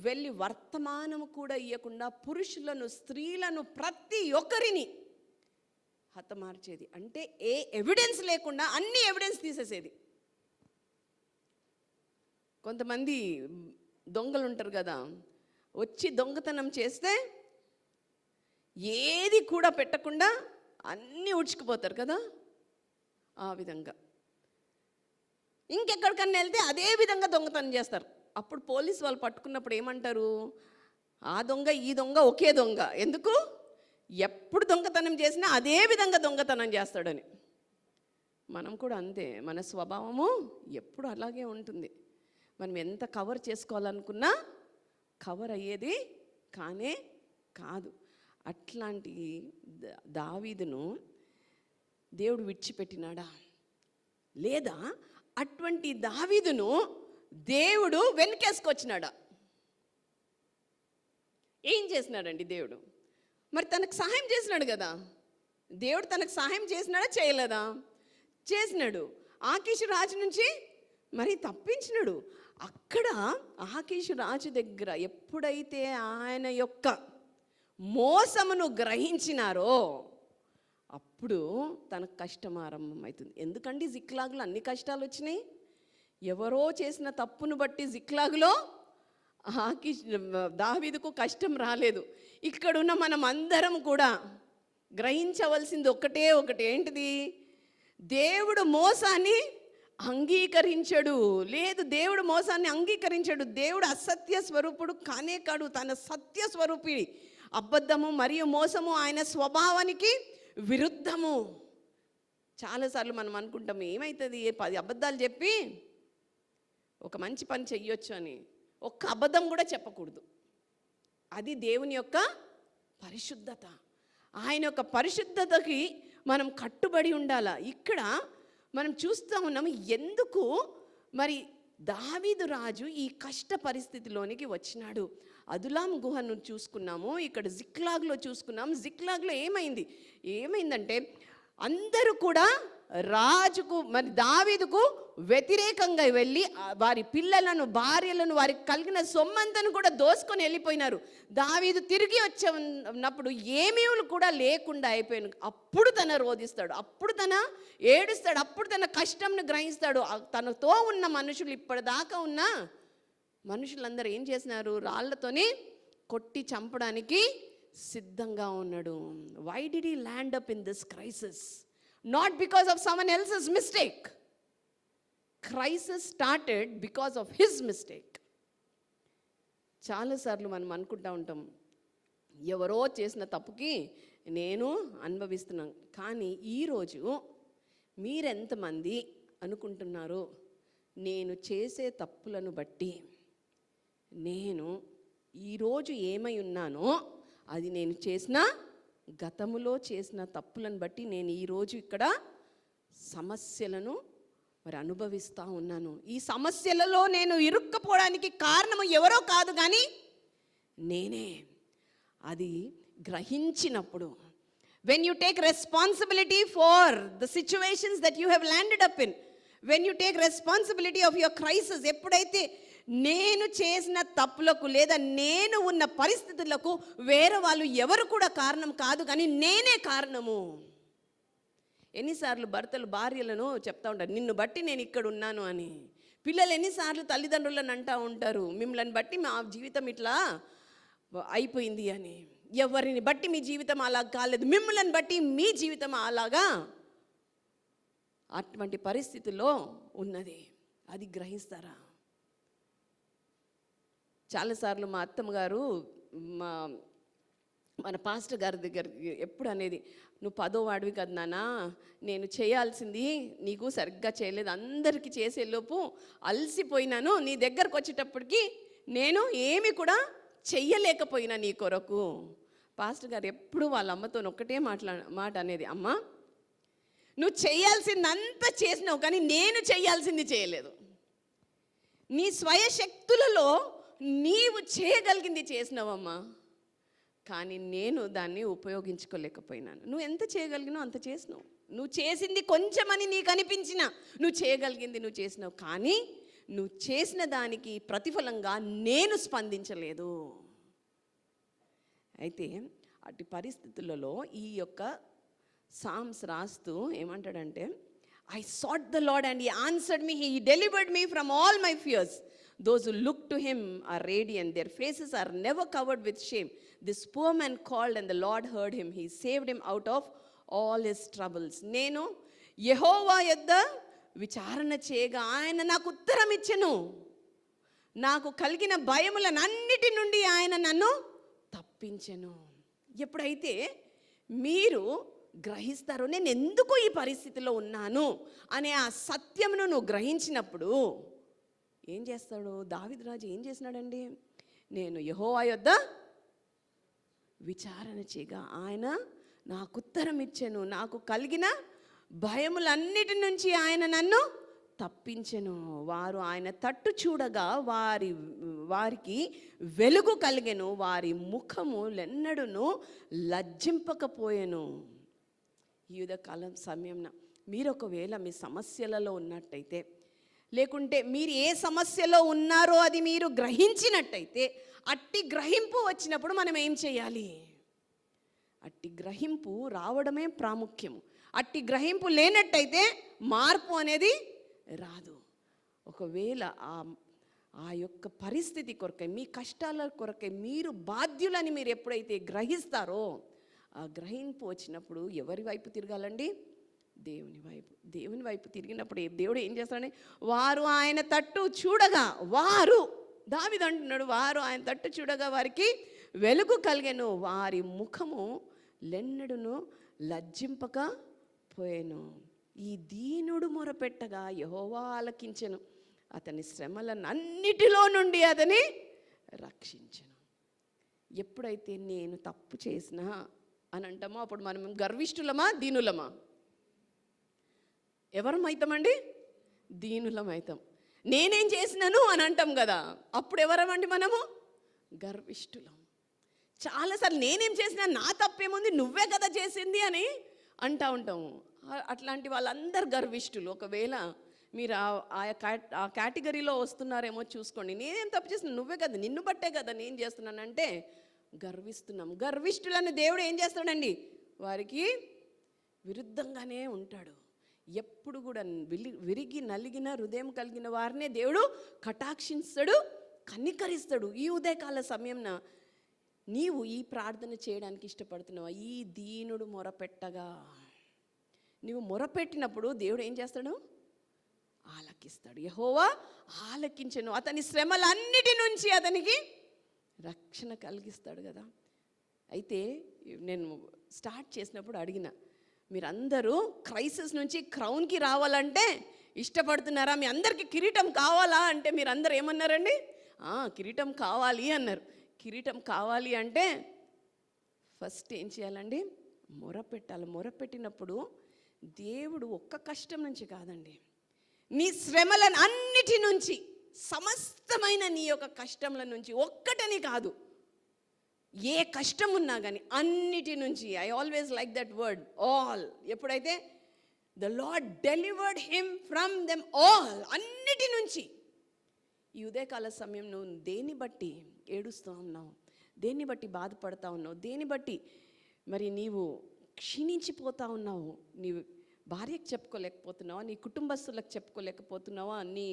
వెళ్ళి వర్తమానము కూడా ఇవ్వకుండా పురుషులను, స్త్రీలను, ప్రతి ఒక్కరిని హతమార్చేది. అంటే ఏ ఎవిడెన్స్ లేకుండా అన్ని ఎవిడెన్స్ తీసేసేది. కొంతమంది దొంగలు ఉంటారు కదా, వచ్చి దొంగతనం చేస్తే ఏది కూడా పెట్టకుండా అన్నీ ఉడ్చుకుపోతారు కదా, ఆ విధంగా. ఇంకెక్కడికన్నా వెళ్తే అదే విధంగా దొంగతనం చేస్తారు. అప్పుడు పోలీసు వాళ్ళు పట్టుకున్నప్పుడు ఏమంటారు? ఆ దొంగ ఈ దొంగ ఒకే దొంగ. ఎందుకు? ఎప్పుడు దొంగతనం చేసినా అదే విధంగా దొంగతనం చేస్తాడని. మనం కూడా అంతే, మన స్వభావము ఎప్పుడు అలాగే ఉంటుంది. మనం ఎంత కవర్ చేసుకోవాలనుకున్నా కవర్ అయ్యేది కానే కాదు. అట్లాంటి దావీదును దేవుడు విడిచిపెట్టినాడా? లేదా అటువంటి దావీదును దేవుడు వెనకేసుకొచ్చినాడా? ఏం చేసినాడండి దేవుడు? మరి తనకు సహాయం చేసినాడు కదా. దేవుడు తనకు సహాయం చేసినాడా, చేయలేదా? చేసినాడు. ఆకీషు రాజు నుంచి మరి తప్పించినాడు. అక్కడ ఆకీషు రాజు దగ్గర ఎప్పుడైతే ఆయన యొక్క మోసమును గ్రహించినారో అప్పుడు తనకు కష్టం ఆరంభమవుతుంది. ఎందుకంటే జిక్లాగులో అన్ని కష్టాలు వచ్చినాయి. ఎవరో చేసిన తప్పును బట్టి జిక్లాగులో దావీదుకు కష్టం రాలేదు. ఇక్కడున్న మనం అందరం కూడా గ్రహించవలసింది ఒకటే ఒకటి. ఏంటిది? దేవుడు మోసాన్ని అంగీకరించడు. లేదు, దేవుడు మోసాన్ని అంగీకరించడు. దేవుడు అసత్య స్వరూపుడు కానే కాడు. తన సత్య స్వరూపి. అబద్ధము మరియు మోసము ఆయన స్వభావానికి విరుద్ధము. చాలాసార్లు మనం అనుకుంటాం, ఏమవుతుంది 10 అబద్ధాలు చెప్పి ఒక మంచి పని చెయ్యొచ్చు అని. ఒక్క అబద్ధం కూడా చెప్పకూడదు. అది దేవుని యొక్క పరిశుద్ధత. ఆయన యొక్క పరిశుద్ధతకి మనం కట్టుబడి ఉండాల. ఇక్కడ మనం చూస్తూ ఉన్నాము ఎందుకు మరి దావీదు రాజు ఈ కష్ట పరిస్థితిలోనికి వచ్చినాడు. అదులాం గుహను చూసుకున్నాము, ఇక్కడ జిక్లాగ్లో చూసుకున్నాము. జిక్లాగ్లో ఏమైందంటే అందరూ కూడా రాజుకు మరి దావీదుకు వ్యతిరేకంగా వెళ్ళి వారి పిల్లలను, భార్యలను, వారికి కలిగిన సొమ్మంతను కూడా దోసుకొని వెళ్ళిపోయినారు. దావీదు తిరిగి వచ్చినప్పుడు ఏమీలు కూడా లేకుండా అయిపోయాను. అప్పుడు తన రోధిస్తాడు, అప్పుడు తన ఏడుస్తాడు, అప్పుడు తన కష్టంను గ్రహిస్తాడు. తనతో ఉన్న మనుషులు, ఇప్పటిదాకా ఉన్న మనుషులందరూ ఏం చేసినారు? రాళ్లతోని కొట్టి చంపడానికి సిద్ధంగా ఉన్నాడు. Why did he land up in this crisis? Not because of someone else's mistake. Crisis started because of his mistake. చాలాసార్లు మనం అనుకుంటా ఉంటాం, ఎవరో చేసిన తప్పుకి నేను అనుభవిస్తున్నాను. కానీ ఈరోజు మీరెంతమంది అనుకుంటున్నారు, నేను చేసే తప్పులను బట్టి నేను ఈరోజు ఏమై ఉన్నానో అది నేను చేసిన గతములో చేసిన తప్పులను బట్టి నేను ఈరోజు ఇక్కడ సమస్యలను మరి అనుభవిస్తూ ఉన్నాను. ఈ సమస్యలలో నేను ఇరుక్కపోవడానికి కారణం ఎవరో కాదు కానీ నేనే. అది గ్రహించినప్పుడు, when you take responsibility for the situations that you have landed up in, when you take responsibility of your crisis, ఎప్పుడైతే నేను చేసిన తప్పులకు లేదా నేను ఉన్న పరిస్థితులకు వేరే వాళ్ళు ఎవరు కూడా కారణం కాదు కానీ నేనే కారణము. ఎన్నిసార్లు భర్తలు భార్యలను చెప్తా ఉంటారు, నిన్ను బట్టి నేను ఇక్కడ ఉన్నాను అని. పిల్లలు ఎన్నిసార్లు తల్లిదండ్రులను అంటూ ఉంటారు, మిమ్మల్ని బట్టి మా జీవితం ఇట్లా అయిపోయింది అని. ఎవరిని బట్టి మీ జీవితం అలా కాలేదు, మిమ్మల్ని బట్టి మీ జీవితం అలాగా అటువంటి పరిస్థితుల్లో ఉన్నది. అది గ్రహిస్తారా? చాలాసార్లు మా అత్తమ్మ గారు మన పాస్టర్ గారి దగ్గరికి ఎప్పుడు అనేది, నువ్వు 10వ వాడివి కదా నాన్న, నేను చేయాల్సింది నీకు సరిగ్గా చేయలేదు, అందరికీ చేసేలోపు అలసిపోయినాను, నీ దగ్గరకు వచ్చేటప్పటికి నేను ఏమి కూడా చెయ్యలేకపోయినా నీ కొరకు. పాస్టర్ గారు ఎప్పుడు వాళ్ళ అమ్మతో ఒక్కటే మాట అనేది, అమ్మ నువ్వు చేయాల్సిందంతా చేసినావు కానీ నేను చేయాల్సింది చేయలేదు. నీ స్వయశక్తులలో నీవు చేయగలిగింది చేసినావమ్మా, కానీ నేను దాన్ని ఉపయోగించుకోలేకపోయినాను. నువ్వు ఎంత చేయగలిగినావు అంత చేసినావు. నువ్వు చేసింది కొంచెమని నీకు అనిపించినా నువ్వు చేయగలిగింది నువ్వు చేసినావు, కానీ నువ్వు చేసిన దానికి ప్రతిఫలంగా నేను స్పందించలేదు. అయితే అటు పరిస్థితులలో ఈ యొక్క సామ్స్ రాస్తూ ఏమంటాడంటే, I sought the Lord and he answered me, he delivered me from all my fears. Those who look to him are radiant, their faces are never covered with shame. This poor man called and the Lord heard him, he saved him out of all his troubles. నేను యెహోవా యొద్ద విచారణ చేయగా ఆయన నాకు ఉత్తరం ఇచ్చెను, నాకు కలిగిన భయములనన్నిటి నుండి ఆయన నన్ను తప్పించెను. ఎప్పుడైతే మీరు గ్రహిస్తారో నేను ఎందుకు ఈ పరిస్థితిలో ఉన్నాను అనే ఆ సత్యమును నువ్వు గ్రహించినప్పుడు ఏం చేస్తాడు? దావీదు రాజు ఏం చేసినాడండి? నేను యెహోవా యొద్ద విచారణ చేయగా ఆయన నాకు ఉత్తరం ఇచ్చెను, నాకు కలిగిన భయములన్నిటి నుంచి ఆయన నన్ను తప్పించెను. వారు ఆయన తట్టు చూడగా వారికి వెలుగు కలిగెను, వారి ముఖము లెన్నడును లజ్జింపకపోయెను. ఈ కాలం సమయంలో మీరు ఒకవేళ మీ సమస్యలలో ఉన్నట్టయితే, లేకుంటే మీరు ఏ సమస్యలో ఉన్నారో అది మీరు గ్రహించినట్టయితే, అట్టి గ్రహింపు వచ్చినప్పుడు మనం ఏం చేయాలి? అట్టి గ్రహింపు రావడమే ప్రాముఖ్యము. అట్టి గ్రహింపు లేనట్టయితే మార్పు అనేది రాదు. ఒకవేళ ఆ యొక్క పరిస్థితి కొరకై, మీ కష్టాల కొరకై మీరు బాధ్యులని మీరు ఎప్పుడైతే గ్రహిస్తారో, ఆ గ్రహింపు వచ్చినప్పుడు ఎవరి వైపు తిరగాలండి? దేవుని వైపు. దేవుని వైపు తిరిగినప్పుడు దేవుడు ఏం చేస్తాడని, వారు ఆయన తట్టు చూడగా, వారు దావీదు అంటున్నాడు, వారు ఆయన తట్టు చూడగా వారికి వెలుగు కలిగెను, వారి ముఖము లెన్నడును లజ్జింపకపోయెను. ఈ దీనుడు మొరపెట్టగా యెహోవా ఆలకించెను, అతని శ్రమలన్నిటిలో నుండి అతని రక్షించెను. ఎప్పుడైతే నేను తప్పు చేసినా అని అంటామో అప్పుడు మనం గర్విష్ఠులమా దీనులమా? ఎవరమవుతామండి? దీనులమవుతాం. నేనేం చేసినాను అని అంటాం కదా, అప్పుడు ఎవరమండి మనము? గర్విష్ఠులం. చాలాసార్లు నేనేం చేసినా, నా తప్పేముంది, నువ్వే కదా చేసింది అని అంటూ ఉంటాము. అట్లాంటి వాళ్ళందరూ గర్విష్ఠులు. ఒకవేళ మీరు ఆ కేటగిరీలో వస్తున్నారేమో చూసుకోండి. నేనేం తప్పు చేసిన, నువ్వే కదా, నిన్ను బట్టే కదా నేను చేస్తున్నానంటే గర్విస్తున్నాం. గర్విష్ఠులను దేవుడు ఏం చేస్తాడండి? వారికి విరుద్ధంగానే ఉంటాడు. ఎప్పుడు కూడా విరిగి నలిగిన హృదయం కలిగిన వారినే దేవుడు కటాక్షిస్తాడు, కనికరిస్తాడు. ఈ ఉదయకాల సమయంన నీవు ఈ ప్రార్థన చేయడానికి ఇష్టపడుతున్నావా? ఈ దీనుడు మొరపెట్టగా, నీవు మొరపెట్టినప్పుడు దేవుడు ఏం చేస్తాడు? ఆలకిస్తాడు. యెహోవా ఆలకించెను, అతని శ్రమలన్నిటి నుంచి అతనికి రక్షణ కలిగిస్తాడు కదా. అయితే నేను స్టార్ట్ చేసినప్పుడు అడిగిన, మీరందరూ క్రైసిస్ నుంచి క్రౌన్కి రావాలంటే ఇష్టపడుతున్నారా? మీ అందరికీ కిరీటం కావాలా అంటే మీరందరూ ఏమన్నారండి? కిరీటం కావాలి అన్నారు. కిరీటం కావాలి అంటే ఫస్ట్ ఏం చేయాలండి? మొరపెట్టాలి. మొరపెట్టినప్పుడు దేవుడు ఒక్క కష్టం నుంచి కాదండి, నీ శ్రమలను అన్నిటి నుంచి, సమస్తమైన నీ యొక్క కష్టముల నుంచి, ఒక్కటని కాదు, ఏ కష్టం ఉన్నా కానీ అన్నిటి నుంచి. I always like that word, all. ఎప్పుడైతే the Lord delivered him from them all, అన్నిటి నుంచి. ఈ ఉదయకాల సమయం నువ్వు దేన్ని బట్టి ఏడుస్తూ ఉన్నావు? దేన్ని బట్టి బాధపడతా ఉన్నావు? దేన్ని బట్టి మరి నీవు క్షీణించిపోతా ఉన్నావు? నీవు భార్యకు చెప్పుకోలేకపోతున్నావా? నీ కుటుంబస్తులకు చెప్పుకోలేకపోతున్నావా? నీ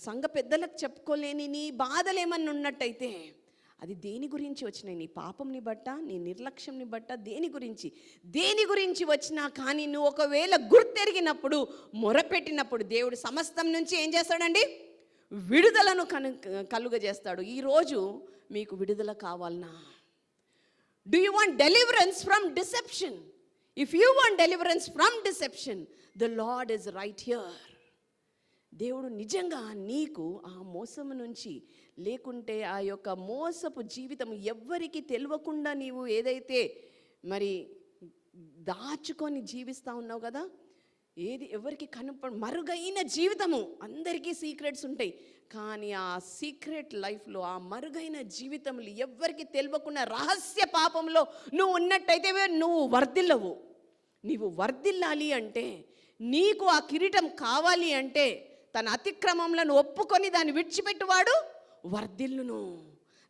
సంఘ పెద్దలకు చెప్పుకోలేని నీ బాధలు ఏమన్నా ఉన్నట్టయితే అది దేని గురించి వచ్చినాయి? నీ పాపంని బట్ట, నీ నిర్లక్ష్యంని బట్ట, దేని గురించి వచ్చినా కానీ నువ్వు ఒకవేళ గుర్తెరిగినప్పుడు, మొరపెట్టినప్పుడు దేవుడు సమస్తం నుంచి ఏం చేస్తాడండి? విడుదలను కలుగజేస్తాడు. ఈరోజు మీకు విడుదల కావాలనా? Do you want deliverance from deception? If you want deliverance from deception, the lord is right here. దేవుడు నిజంగా నీకు ఆ మోసము నుంచి, లేకుంటే ఆ యొక్క మోసపు జీవితం ఎవ్వరికి తెలియకుండా నీవు ఏదైతే మరి దాచుకొని జీవిస్తూ ఉన్నావు కదా, ఏది ఎవరికి మరుగైన జీవితము. అందరికీ సీక్రెట్స్ ఉంటాయి, కానీ ఆ సీక్రెట్ లైఫ్లో, ఆ మరుగైన జీవితంలో ఎవ్వరికి తెలియకుండా రహస్య పాపంలో నువ్వు ఉన్నట్టయితే నువ్వు వర్ధిల్లవు. నీవు వర్ధిల్లాలి అంటే, నీకు ఆ కిరీటం కావాలి అంటే, తన అతిక్రమంలను ఒప్పుకొని దాన్ని విడిచిపెట్టువాడు వర్ధిల్లును,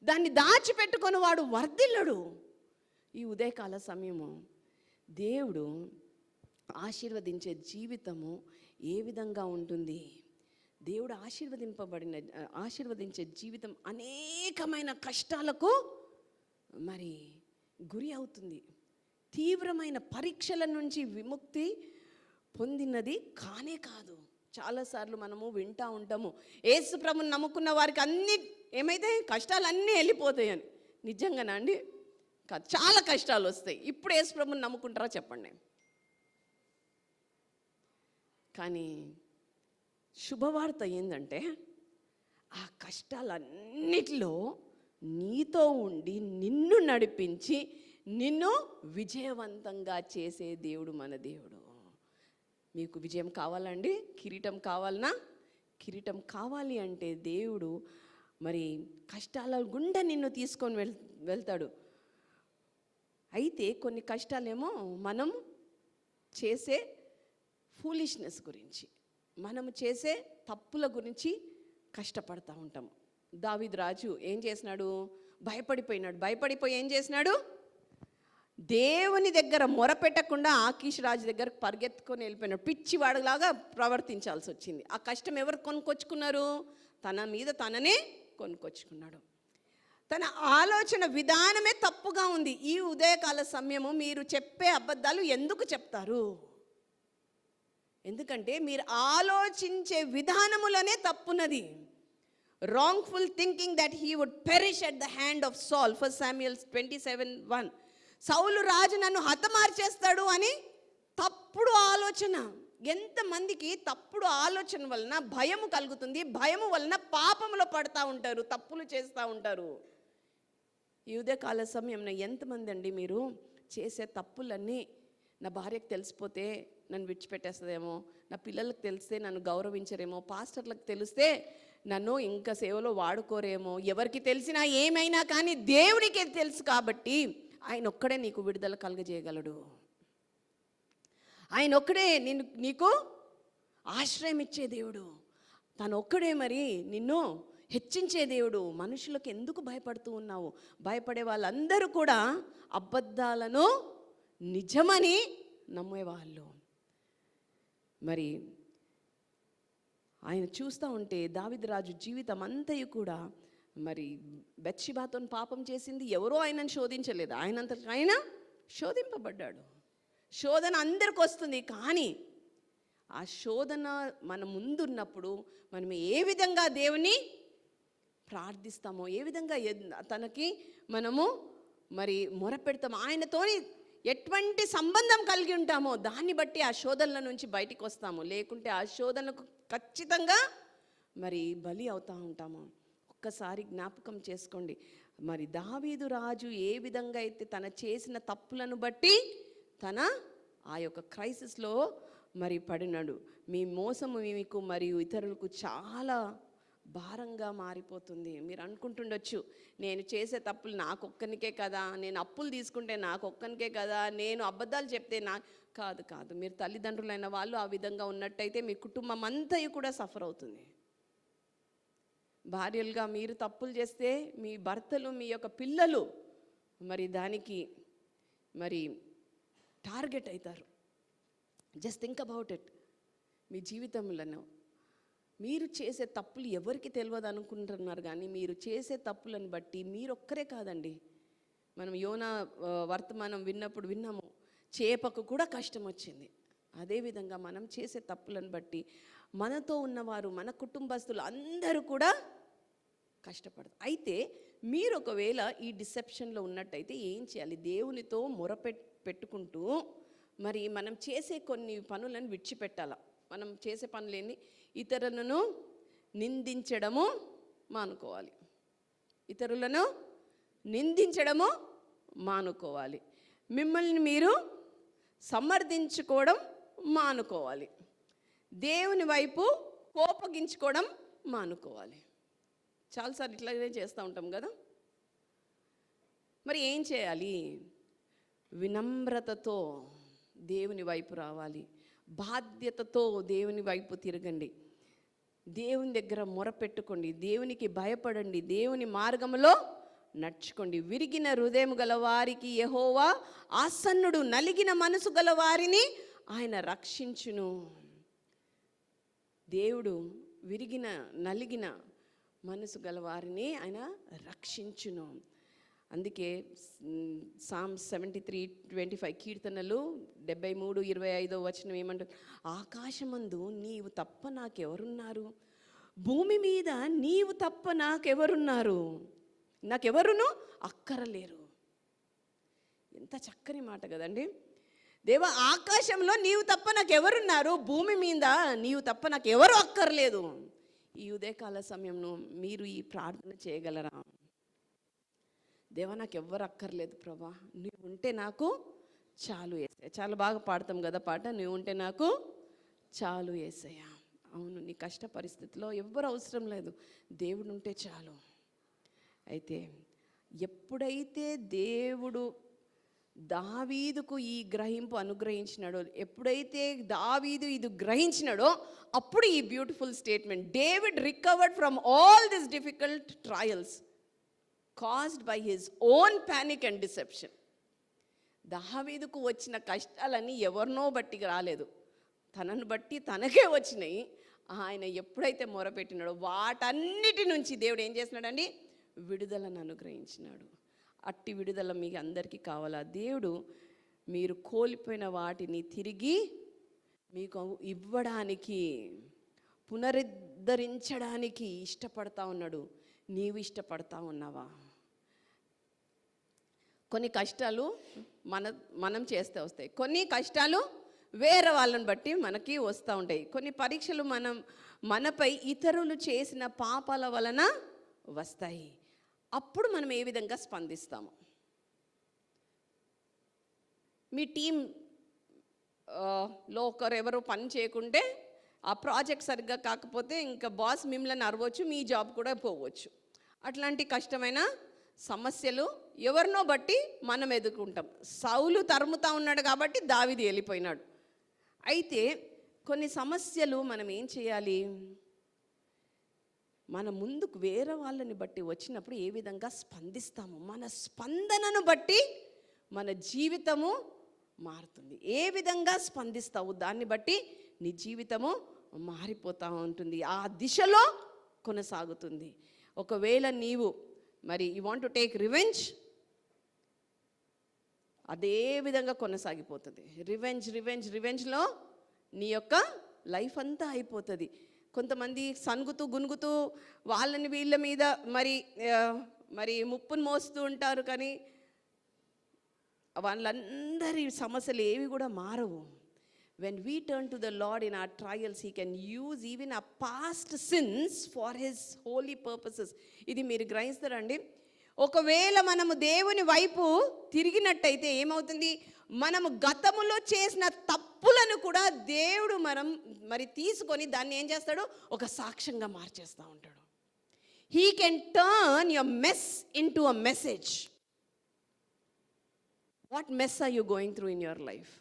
దాన్ని దాచిపెట్టుకొని వాడు వర్ధిల్లడు. ఈ ఉదయకాల సమయము దేవుడు ఆశీర్వదించే జీవితము ఏ విధంగా ఉంటుంది? దేవుడు ఆశీర్వదించే జీవితం అనేకమైన కష్టాలకు మరి గురి అవుతుంది. తీవ్రమైన పరీక్షల నుంచి విముక్తి పొందినది కానే కాదు. చాలాసార్లు మనము వింటూ ఉంటాము, యేసు ప్రభుని నమ్ముకున్న వారికి అన్ని ఏమైతే కష్టాలు అన్నీ వెళ్ళిపోతాయని. నిజంగానా అండి? కాదు, చాలా కష్టాలు వస్తాయి. ఇప్పుడు యేసు ప్రభుని నమ్ముకుంటారా చెప్పండి? కానీ శుభవార్త ఏంటంటే, ఆ కష్టాలన్నిటిలో నీతో ఉండి నిన్ను నడిపించి నిన్ను విజయవంతంగా చేసే దేవుడు మన దేవుడు. మీకు విజయం కావాలండి? కిరీటం కావాలనా? కిరీటం కావాలి అంటే దేవుడు మరి కష్టాల గుండా నిన్ను తీసుకొని వెళ్తాడు. అయితే కొన్ని కష్టాలేమో మనం చేసే ఫూలిష్నెస్ గురించి, మనము చేసే తప్పుల గురించి కష్టపడతా ఉంటాం. దావీదు రాజు ఏం చేసినాడు? భయపడిపోయి ఏం చేసినాడు? దేవుని దగ్గర మొరపెట్టకుండా ఆకీష్ రాజు దగ్గరకు పరిగెత్తుకొని వెళ్ళిపోయినాడు. పిచ్చివాడులాగా ప్రవర్తించాల్సి వచ్చింది. ఆ కష్టం ఎవరు కొనుక్కొచ్చుకున్నారు? తన మీద తననే కొనుక్కొచ్చుకున్నాడు. తన ఆలోచన విధానమే తప్పుగా ఉంది. ఈ ఉదయకాల సమయము మీరు చెప్పే అబద్ధాలు ఎందుకు చెప్తారు? ఎందుకంటే మీరు ఆలోచించే విధానములోనే తప్పున్నది. wrongful thinking that he would perish at the hand of Saul, 1 Samuel 27:1. సౌలు రాజు నన్ను హతమార్చేస్తాడు అని తప్పుడు ఆలోచన. ఎంతమందికి తప్పుడు ఆలోచన వలన భయము కలుగుతుంది, భయము వలన పాపములో పడతా ఉంటారు, తప్పులు చేస్తూ ఉంటారు. ఈ ఉదయకాల సమయంలో ఎంతమంది అండి మీరు చేసే తప్పులన్నీ, నా భార్యకు తెలిసిపోతే నన్ను విడిచిపెట్టేస్తుందేమో, నా పిల్లలకు తెలిస్తే నన్ను గౌరవించరేమో, పాస్టర్లకు తెలిస్తే నన్ను ఇంకా సేవలో వాడుకోరేమో, ఎవరికి తెలిసినా ఏమైనా కానీ దేవుడికే తెలుసు కాబట్టి ఆయన ఒక్కడే నీకు విడుదల కలుగజేయగలడు. ఆయన ఒక్కడే నీకు ఆశ్రయం ఇచ్చే దేవుడు. తను ఒక్కడే మరి నిన్ను హెచ్చించే దేవుడు. మనుషులకు ఎందుకు భయపడుతూ ఉన్నావు? భయపడే వాళ్ళందరూ కూడా అబద్ధాలను నిజమని నమ్మేవాళ్ళు. మరి ఆయన చూస్తూ ఉంటే దావీదు రాజు జీవితం అంతయు కూడా మరి బెత్షెబాతో పాపం చేసింది. ఎవరో ఆయనను శోధించలేదు, ఆయనంతట ఆయన శోధింపబడ్డాడు. శోధన అందరికి వస్తుంది, కానీ ఆ శోధన మన ముందున్నప్పుడు మనం ఏ విధంగా దేవుని ప్రార్థిస్తామో, ఏ విధంగా తనకి మనము మరి మొరపెడతామో, ఆయనతోని ఎటువంటి సంబంధం కలిగి ఉంటామో దాన్ని బట్టి ఆ శోధనల నుంచి బయటికి వస్తాము. లేకుంటే ఆ శోధనకు ఖచ్చితంగా మరి బలి అవుతూ ఉంటాము. ఒక్కసారి జ్ఞాపకం చేసుకోండి. మరి దావీదు రాజు ఏ విధంగా అయితే తన చేసిన తప్పులను బట్టి తన ఆ యొక్క క్రైసిస్లో మరి పడినాడు. మీ మోసము మీకు మరియు ఇతరులకు చాలా భారంగా మారిపోతుంది. మీరు అనుకుంటుండొచ్చు, నేను చేసే తప్పులు నాకొక్కనికే కదా, నేను అప్పులు తీసుకుంటే నాకొక్కనికే కదా, నేను అబద్ధాలు చెప్తే కాదు. మీరు తల్లిదండ్రులైన వాళ్ళు ఆ విధంగా ఉన్నట్టయితే మీ కుటుంబం అంతా కూడా సఫర్ అవుతుంది. భార్యలుగా మీరు తప్పులు చేస్తే మీ భర్తలు, మీ యొక్క పిల్లలు మరి దానికి మరి టార్గెట్ అవుతారు. Just think about it. మీ జీవితంలో మీరు చేసే తప్పులు ఎవరికి తెలియదు అనుకుంటున్నారు, కానీ మీరు చేసే తప్పులను బట్టి మీరొక్కరే కాదండి. మనం యోనా వర్తమానం విన్నాము, చేపకు కూడా కష్టం వచ్చింది. అదేవిధంగా మనం చేసే తప్పులను బట్టి మనతో ఉన్నవారు, మన కుటుంబస్తులు అందరూ కూడా కష్టపడతారు. అయితే మీరు ఒకవేళ ఈ డిసెప్షన్లో ఉన్నట్టయితే ఏం చేయాలి? దేవునితో పెట్టుకుంటూ మరి మనం చేసే కొన్ని పనులను విడిచిపెట్టాల. మనం చేసే పనులేని ఇతరులను నిందించడము మానుకోవాలి. ఇతరులను నిందించడము మానుకోవాలి. మిమ్మల్ని మీరు సమర్థించుకోవడం మానుకోవాలి. దేవుని వైపు కోపగించుకోవడం మానుకోవాలి. చాలాసార్లు ఇట్లాగే చేస్తూ ఉంటాం కదా. మరి ఏం చేయాలి? వినమ్రతతో దేవుని వైపు రావాలి. బాధ్యతతో దేవుని వైపు తిరగండి. దేవుని దగ్గర మొరపెట్టుకోండి. దేవునికి భయపడండి. దేవుని మార్గంలో నడుచుకోండి. విరిగిన హృదయం గల వారికి యెహోవా ఆసన్నుడు, నలిగిన మనసు గల వారిని ఆయన రక్షించును. దేవుడు విరిగిన నలిగిన మనసు గల వారిని ఆయన రక్షించును. అందుకే సామ్ 73:25 కీర్తనలు 73:25 ఏమంటారు? ఆకాశమందు నీవు తప్ప నాకెవరున్నారు, భూమి మీద నీవు తప్ప నాకెవరున్నారు, నాకెవరును అక్కరలేరు. ఎంత చక్కని మాట కదండి. దేవా, ఆకాశంలో నీవు తప్ప నాకెవరున్నారు, భూమి మీద నీవు తప్ప నాకెవరు అక్కర్లేదు. ఈ ఉదయకాల సమయంలో మీరు ఈ ప్రార్థన చేయగలరా? దేవా, నాకు ఎవ్వరు అక్కర్లేదు ప్రభా, నువ్వు ఉంటే నాకు చాలు యేసయ్య. చాలా బాగా పాడతాం కదా పాట, నువ్వు ఉంటే నాకు చాలు యేసయ్య. అవును, నీ కష్ట పరిస్థితిలో ఎవ్వరు అవసరం లేదు, దేవుడు ఉంటే చాలు. అయితే ఎప్పుడైతే దేవుడు దావీదుకు ఈ గ్రహింపు అనుగ్రహించినాడో, ఎప్పుడైతే దావీదు ఇది గ్రహించినాడో, అప్పుడు ఈ beautiful statement, David recovered from all this difficult trials caused by his own panic and deception. దావీదుకు వచ్చిన కష్టాలన్నీ ఎవరినో బట్టి రాలేదు, తనను బట్టి తనకే వచ్చినాయి. ఆయన ఎప్పుడైతే మొరపెట్టినాడో వాటన్నిటి నుంచి దేవుడు ఏం చేసినాడండి? విడుదలను అనుగ్రహించినాడు. అట్టి విడుదల మీకు అందరికీ కావాలా? దేవుడు మీరు కోల్పోయిన వాటిని తిరిగి మీకు ఇవ్వడానికి, పునరుద్ధరించడానికి ఇష్టపడతా ఉన్నాడు. నీవు ఇష్టపడతా ఉన్నావా? కొన్ని కష్టాలు మనం చేస్తే వస్తాయి, కొన్ని కష్టాలు వేరే వాళ్ళని బట్టి మనకి వస్తూ ఉంటాయి, కొన్ని పరీక్షలు మనపై ఇతరులు చేసిన పాపాల వలన వస్తాయి. అప్పుడు మనం ఏ విధంగా స్పందిస్తాము? మీ టీం లో ఒకరెవరో పని చేయకుంటే, ఆ ప్రాజెక్ట్ సరిగ్గా కాకపోతే ఇంకా బాస్ మిమ్మల్ని అరవచ్చు, మీ జాబ్ కూడా పోవచ్చు. అట్లాంటి కష్టమైన సమస్యలు ఎవరినో బట్టి మనం ఎదుర్కొంటాం. సౌలు తరుముతా ఉన్నాడు కాబట్టి దావీదు వెళ్ళిపోయినాడు. అయితే కొన్ని సమస్యలు మనం ఏం చేయాలి? మన ముందుకు వేరే వాళ్ళని బట్టి వచ్చినప్పుడు ఏ విధంగా స్పందిస్తాము? మన స్పందనను బట్టి మన జీవితము మారుతుంది. ఏ విధంగా స్పందిస్తావు దాన్ని బట్టి నీ జీవితము మారిపోతూ ఉంటుంది, ఆ దిశలో కొనసాగుతుంది. ఒకవేళ నీవు మరి you want to take revenge, అదే విధంగా కొనసాగిపోతుంది. రివెంజ్లో నీ యొక్క లైఫ్ అంతా అయిపోతుంది. కొంతమంది సనుగుతూ గునుగుతూ వాళ్ళని వీళ్ళ మీద మరి ముప్పును మోస్తూ ఉంటారు, కానీ వాళ్ళందరి సమస్యలు ఏవి కూడా మారవు. When we turn to the Lord in our trials, He can use even our past sins for His holy purposes. ఇది మీరు గ్రహిస్తారండి. ఒకవేళ మనము దేవుని వైపు తిరిగినట్టయితే ఏమవుతుంది? మనము గతములో చేసిన తప్పులను కూడా దేవుడు మరి తీసుకొని దాన్ని ఏం చేస్తాడు? ఒక సాక్ష్యంగా మార్చేస్తూ ఉంటాడు. He can turn your mess into a message. What mess are you going through in your life?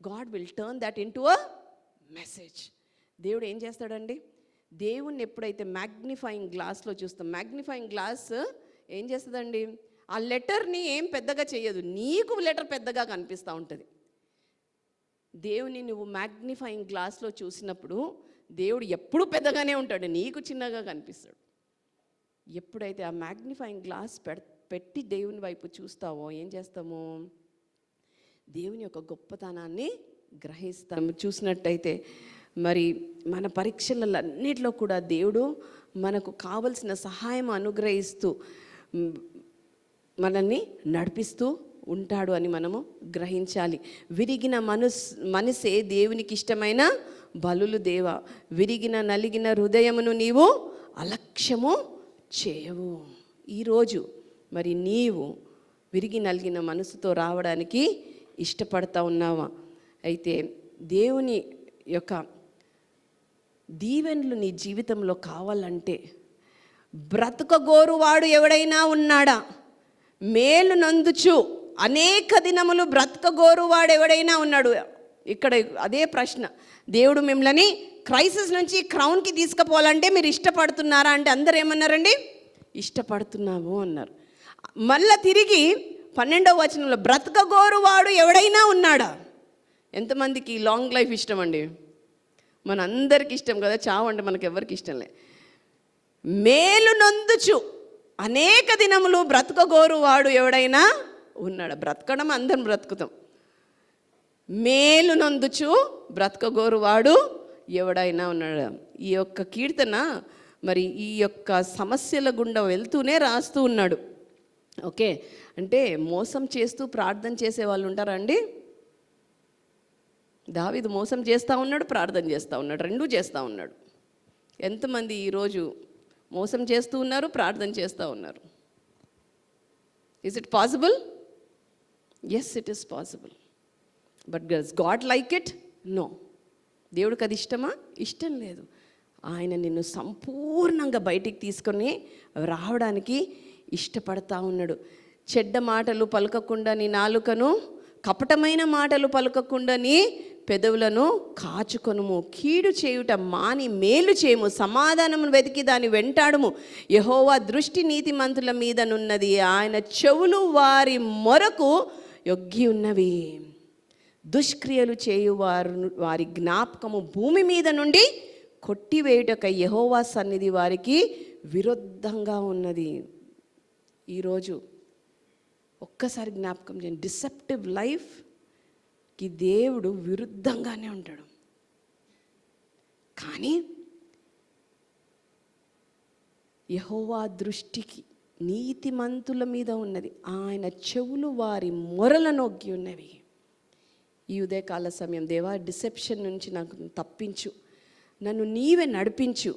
God will turn that into a message. దేవుడు ఏం చేస్తాడండి? దేవుణ్ణి ఎప్పుడైతే మ్యాగ్నిఫైయింగ్ గ్లాస్లో చూస్తాం, మ్యాగ్నిఫైయింగ్ గ్లాస్ ఏం చేస్తుందండి? ఆ లెటర్ని ఏం పెద్దగా చేయదు, నీకు లెటర్ పెద్దగా కనిపిస్తూ ఉంటుంది. దేవుని నువ్వు మ్యాగ్నిఫైయింగ్ గ్లాస్లో చూసినప్పుడు దేవుడు ఎప్పుడు పెద్దగానే ఉంటాడు, నీకు చిన్నగా కనిపిస్తాడు. ఎప్పుడైతే ఆ మ్యాగ్నిఫైయింగ్ గ్లాస్ పెట్టి దేవుని వైపు చూస్తావో ఏం చేస్తాము? దేవుని యొక్క గొప్పతనాన్ని గ్రహిస్తాము. చూసినట్టయితే మరి మన పరీక్షలన్నిటిలో కూడా దేవుడు మనకు కావలసిన సహాయం అనుగ్రహిస్తూ మనల్ని నడిపిస్తూ ఉంటాడు అని మనము గ్రహించాలి. విరిగిన మనసే దేవునికి ఇష్టమైన బలులు దేవ, విరిగిన నలిగిన హృదయమును నీవు అలక్ష్యము చేయవు. ఈరోజు మరి నీవు విరిగి నలిగిన మనసుతో రావడానికి ఇష్టపడతా ఉన్నావా? అయితే దేవుని యొక్క దీవెనలు నీ జీవితంలో కావాలంటే బ్రతకగోరువాడు ఎవడైనా ఉన్నాడా? మేలు నందుచు అనేక దినములు బ్రతకగోరువాడు ఎవడైనా ఉన్నాడు? ఇక్కడ అదే ప్రశ్న. దేవుడు మిమ్మల్ని క్రైసిస్ నుంచి క్రౌన్కి తీసుకుపోవాలంటే మీరు ఇష్టపడుతున్నారా అంటే అందరూ ఏమన్నారండి? ఇష్టపడుతున్నాము అన్నారు. మళ్ళీ తిరిగి 12వ వచనంలో బ్రతకగోరువాడు ఎవడైనా ఉన్నాడా? ఎంతమందికి లాంగ్ లైఫ్ ఇష్టం అండి? మన అందరికి ఇష్టం కదా, చావు అంటే మనకు ఎవరికి ఇష్టం లే. మేలు నొందుచు అనేక దినములు బ్రతకగోరువాడు ఎవడైనా ఉన్నాడా? బ్రతకడం అందరం బ్రతుకుతాం. మేలు నొందుచు బ్రతకగోరువాడు ఎవడైనా ఉన్నాడా? ఈ యొక్క కీర్తన మరి ఈ యొక్క సమస్యల గుండా వెళ్తూనే రాస్తూ ఉన్నాడు. ఓకే, అంటే మోసం చేస్తూ ప్రార్థన చేసే వాళ్ళు ఉంటారా అండి? దావీదు మోసం చేస్తూ ఉన్నాడు, ప్రార్థన చేస్తూ ఉన్నాడు, రెండూ చేస్తూ ఉన్నాడు. ఎంతమంది ఈరోజు మోసం చేస్తూ ఉన్నారు, ప్రార్థన చేస్తూ ఉన్నారు? Is it possible? Yes, it is possible. But does God like it? No. దేవుడికి అది ఇష్టమా? ఇష్టం లేదు. ఆయన నిన్ను సంపూర్ణంగా బయటికి తీసుకొని రావడానికి ఇష్టపడతా ఉన్నాడు. చెడ్డ మాటలు పలకకుండా నీ నాలుకను, కపటమైన మాటలు పలకకుండా నీ పెదవులను కాచుకొనుము. కీడు చేయుట మాని మేలు చేయము, సమాధానమును వెతికి దాన్ని వెంటాడుము. యెహోవా దృష్టి నీతిమంతుల మీదనున్నది, ఆయన చెవులు వారి మొరకు యొగ్గి ఉన్నవి. దుష్క్రియలు వారి జ్ఞాపకము భూమి మీద నుండి కొట్టివేయుటకై యెహోవా సన్నిధి వారికి విరుద్ధంగా ఉన్నది. ఈరోజు ఒక్కసారి జ్ఞాపకం చేయండి, డిసెప్టివ్ లైఫ్కి దేవుడు విరుద్ధంగానే ఉంటాడు. కానీ యెహోవా దృష్టికి నీతిమంతుల మీద ఉన్నది, ఆయన చెవులు వారి మొరల నొగ్గి ఉన్నవి. ఈ ఉదయకాల సమయం, దేవా డిసెప్షన్ నుంచి నాకు తప్పించు, నన్ను నీవే నడిపించు,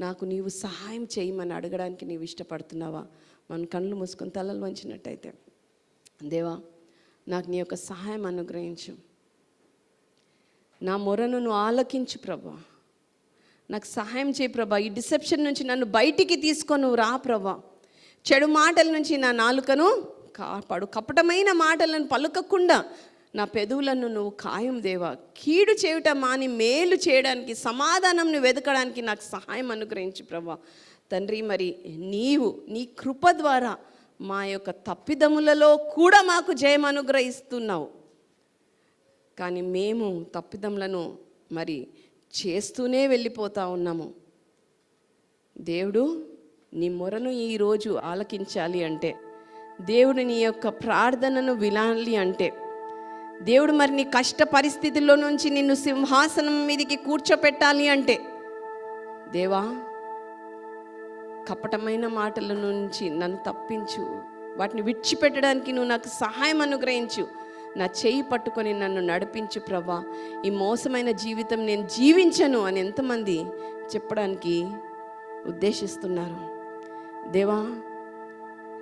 నాకు నీవు సహాయం చేయమని అడగడానికి నీవు ఇష్టపడుతున్నావా? మన కళ్ళు మూసుకొని తలలు వంచినట్టయితే, దేవా నాకు నీ యొక్క సహాయం అనుగ్రహించు, నా మొరను నువ్వు ఆలకించు ప్రభా, నాకు సహాయం చేయి ప్రభా. ఈ డిసెప్షన్ నుంచి నన్ను బయటికి తీసుకొని నువ్వు రా ప్రభా. చెడు మాటల నుంచి నా నాలుకను కాపాడు, కపటమైన మాటలను పలుకకుండా నా పెదవులను నువ్వు ఖాయం దేవా. కీడు చేయుట మాని మేలు చేయడానికి, సమాధానంను వెతకడానికి నాకు సహాయం అనుగ్రహించు ప్రభా. తండ్రి, మరి నీవు నీ కృప ద్వారా మా యొక్క తప్పిదములలో కూడా మాకు జయం అనుగ్రహిస్తున్నావు. కానీ మేము తప్పిదములను మరి చేస్తూనే వెళ్ళిపోతూ ఉన్నాము. దేవుడు నీ మొరను ఈరోజు ఆలకించాలి అంటే, దేవుడు నీ యొక్క ప్రార్థనను వినాలి అంటే, దేవుడు మరి నీ కష్ట పరిస్థితుల్లో నుంచి నిన్ను సింహాసనం మీదకి కూర్చోపెట్టాలి అంటే, దేవా కపటమైన మాటల నుంచి నన్ను తప్పించు, వాటిని విడిచిపెట్టడానికి నువ్వు నాకు సహాయం అనుగ్రహించు, నా చేయి పట్టుకొని నన్ను నడిపించు ప్రభా. ఈ మోసమైన జీవితం నేను జీవించను అని ఎంతమంది చెప్పడానికి ఉద్దేశిస్తున్నారు? దేవా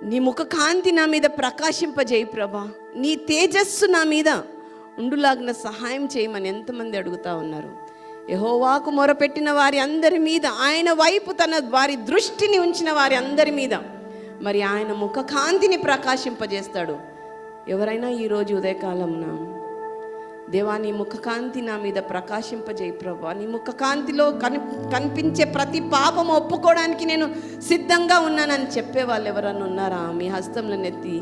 నీ ముఖ కాంతి నా మీద ప్రకాశింపజేయి ప్రభా. నీ తేజస్సు నా మీద ఉండులాగిన సహాయం చేయమని ఎంతమంది అడుగుతా ఉన్నారు. యెహోవాకు మొరపెట్టిన వారి అందరి మీద, ఆయన వైపు వారి దృష్టిని ఉంచిన వారి అందరి మీద మరి ఆయన ముఖ కాంతిని ప్రకాశింపజేస్తాడు. ఎవరైనా ఈరోజు ఉదయకాలంన దేవా నీ ముఖ కాంతి నా మీద ప్రకాశింపజేయి ప్రభా, నీ ముఖ కాంతిలో కనిపించే ప్రతి పాపం ఒప్పుకోవడానికి నేను సిద్ధంగా ఉన్నానని చెప్పే వాళ్ళు ఎవరన్నా ఉన్నారా? మీ హస్తంలో నెత్తి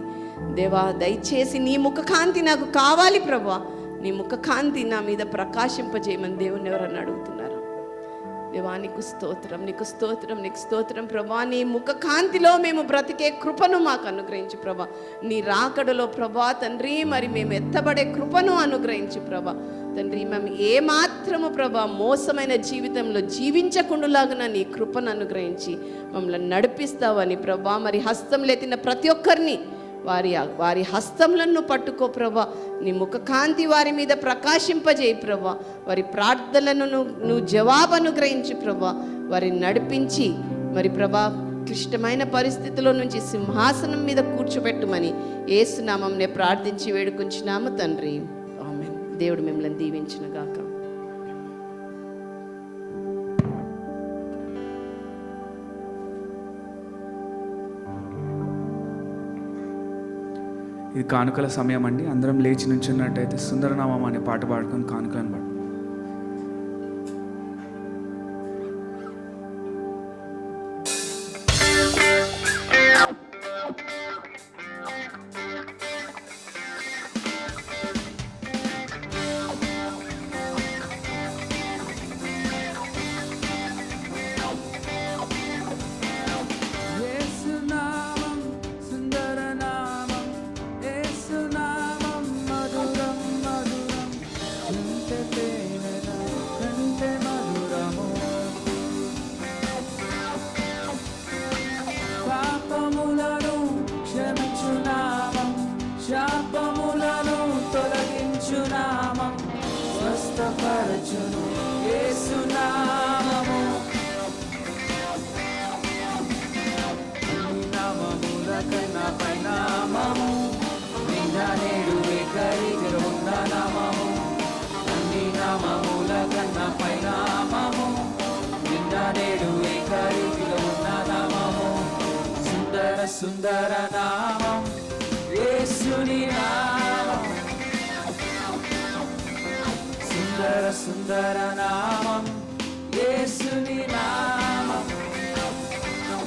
దేవా దయచేసి నీ ముఖ కాంతి నాకు కావాలి ప్రభా, నీ ముఖ కాంతి నా మీద ప్రకాశింపజేయమని దేవుని ఎవరన్నా అడుగుతున్నారా? దేవా నీకు స్తోత్రం, నీకు స్తోత్రం, నీకు స్తోత్రం ప్రభా. నీ ముఖ కాంతిలో మేము బ్రతికే కృపను మాకు అనుగ్రహించు ప్రభా. నీ రాకడలో ప్రభా తండ్రి మరి మేము ఎత్తబడే కృపను అనుగ్రహించు ప్రభా. తండ్రి మేము ఏమాత్రము ప్రభా మోసమైన జీవితంలో జీవించకుండాలాగా నీ కృపను అనుగ్రహించి మమ్మల్ని నడిపిస్తావని ప్రభా. మరి హస్తం ఎత్తిన ప్రతి ఒక్కరిని వారి హస్తములను పట్టుకో ప్రభా. నీ ముఖ కాంతి వారి మీద ప్రకాశింపజేయి ప్రభా. వారి ప్రార్థనలను నువ్వు జవాబు అనుగ్రహించు ప్రభా. వారిని నడిపించి మరి ప్రభా క్లిష్టమైన పరిస్థితుల్లో నుంచి సింహాసనం మీద కూర్చోబెట్టుమని యేసు నామమునే ప్రార్థించి వేడుకొంచున్నాము తండ్రి, ఆమేన్. దేవుడు మిమ్మల్ని దీవించును గాక. ఇది కానుకల సమయం అండి. అందరం లేచి నుంచున్నట్టయితే సుందరనామం అనే పాట పాడుకొని కానుకలను పాడు. స్వస్థపరచును యేసు నామము. అన్ని నామముల కన్నా పైనామము, నిన్న నేడు ఏకరీతిగా ఉన్న నామము. అన్ని నామముల కన్నా పైనామము, నిన్న నేడు ఏకరీతిగా ఉన్న నామము. సుందర సుందర నామం యేసుని నామం. సుందర సుందర నామం యేసుని నామం.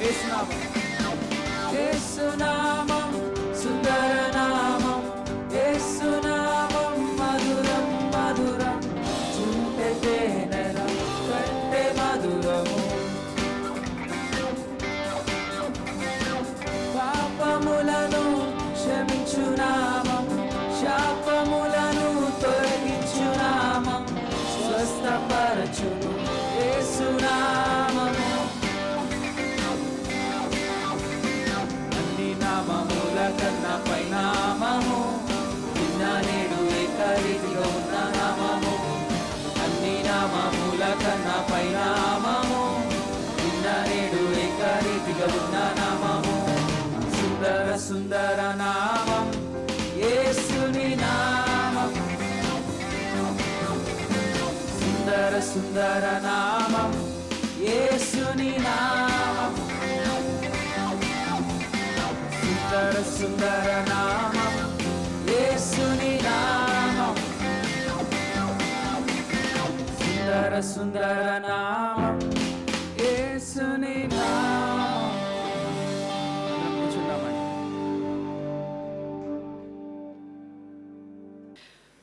యేసు నామం, యేసు నామం సుందర నామం. యేసు నామం మధురం మధురం, చుంటె తేనెల కంటే మధురము. పాపములను క్షమించు నామం, శాపములను తొలగించు నామం. స్వస్థపరచును యేసు నామము. అన్ని నామముల కన్నా పైనామము, నిన్న నేడు ఏకరీతిగా ఉన్న నామము. అన్ని నామముల కన్నా పైనామము, నిన్న నేడు ఏకరీతిగా ఉన్న నామము. సుందర సుందర నామం యేసుని నామం. సుందర సుందర నామం యేసుని నామం. సుందర సుందర నామం యేసుని నామం. సుందర సుందర నామం యేసుని నామం.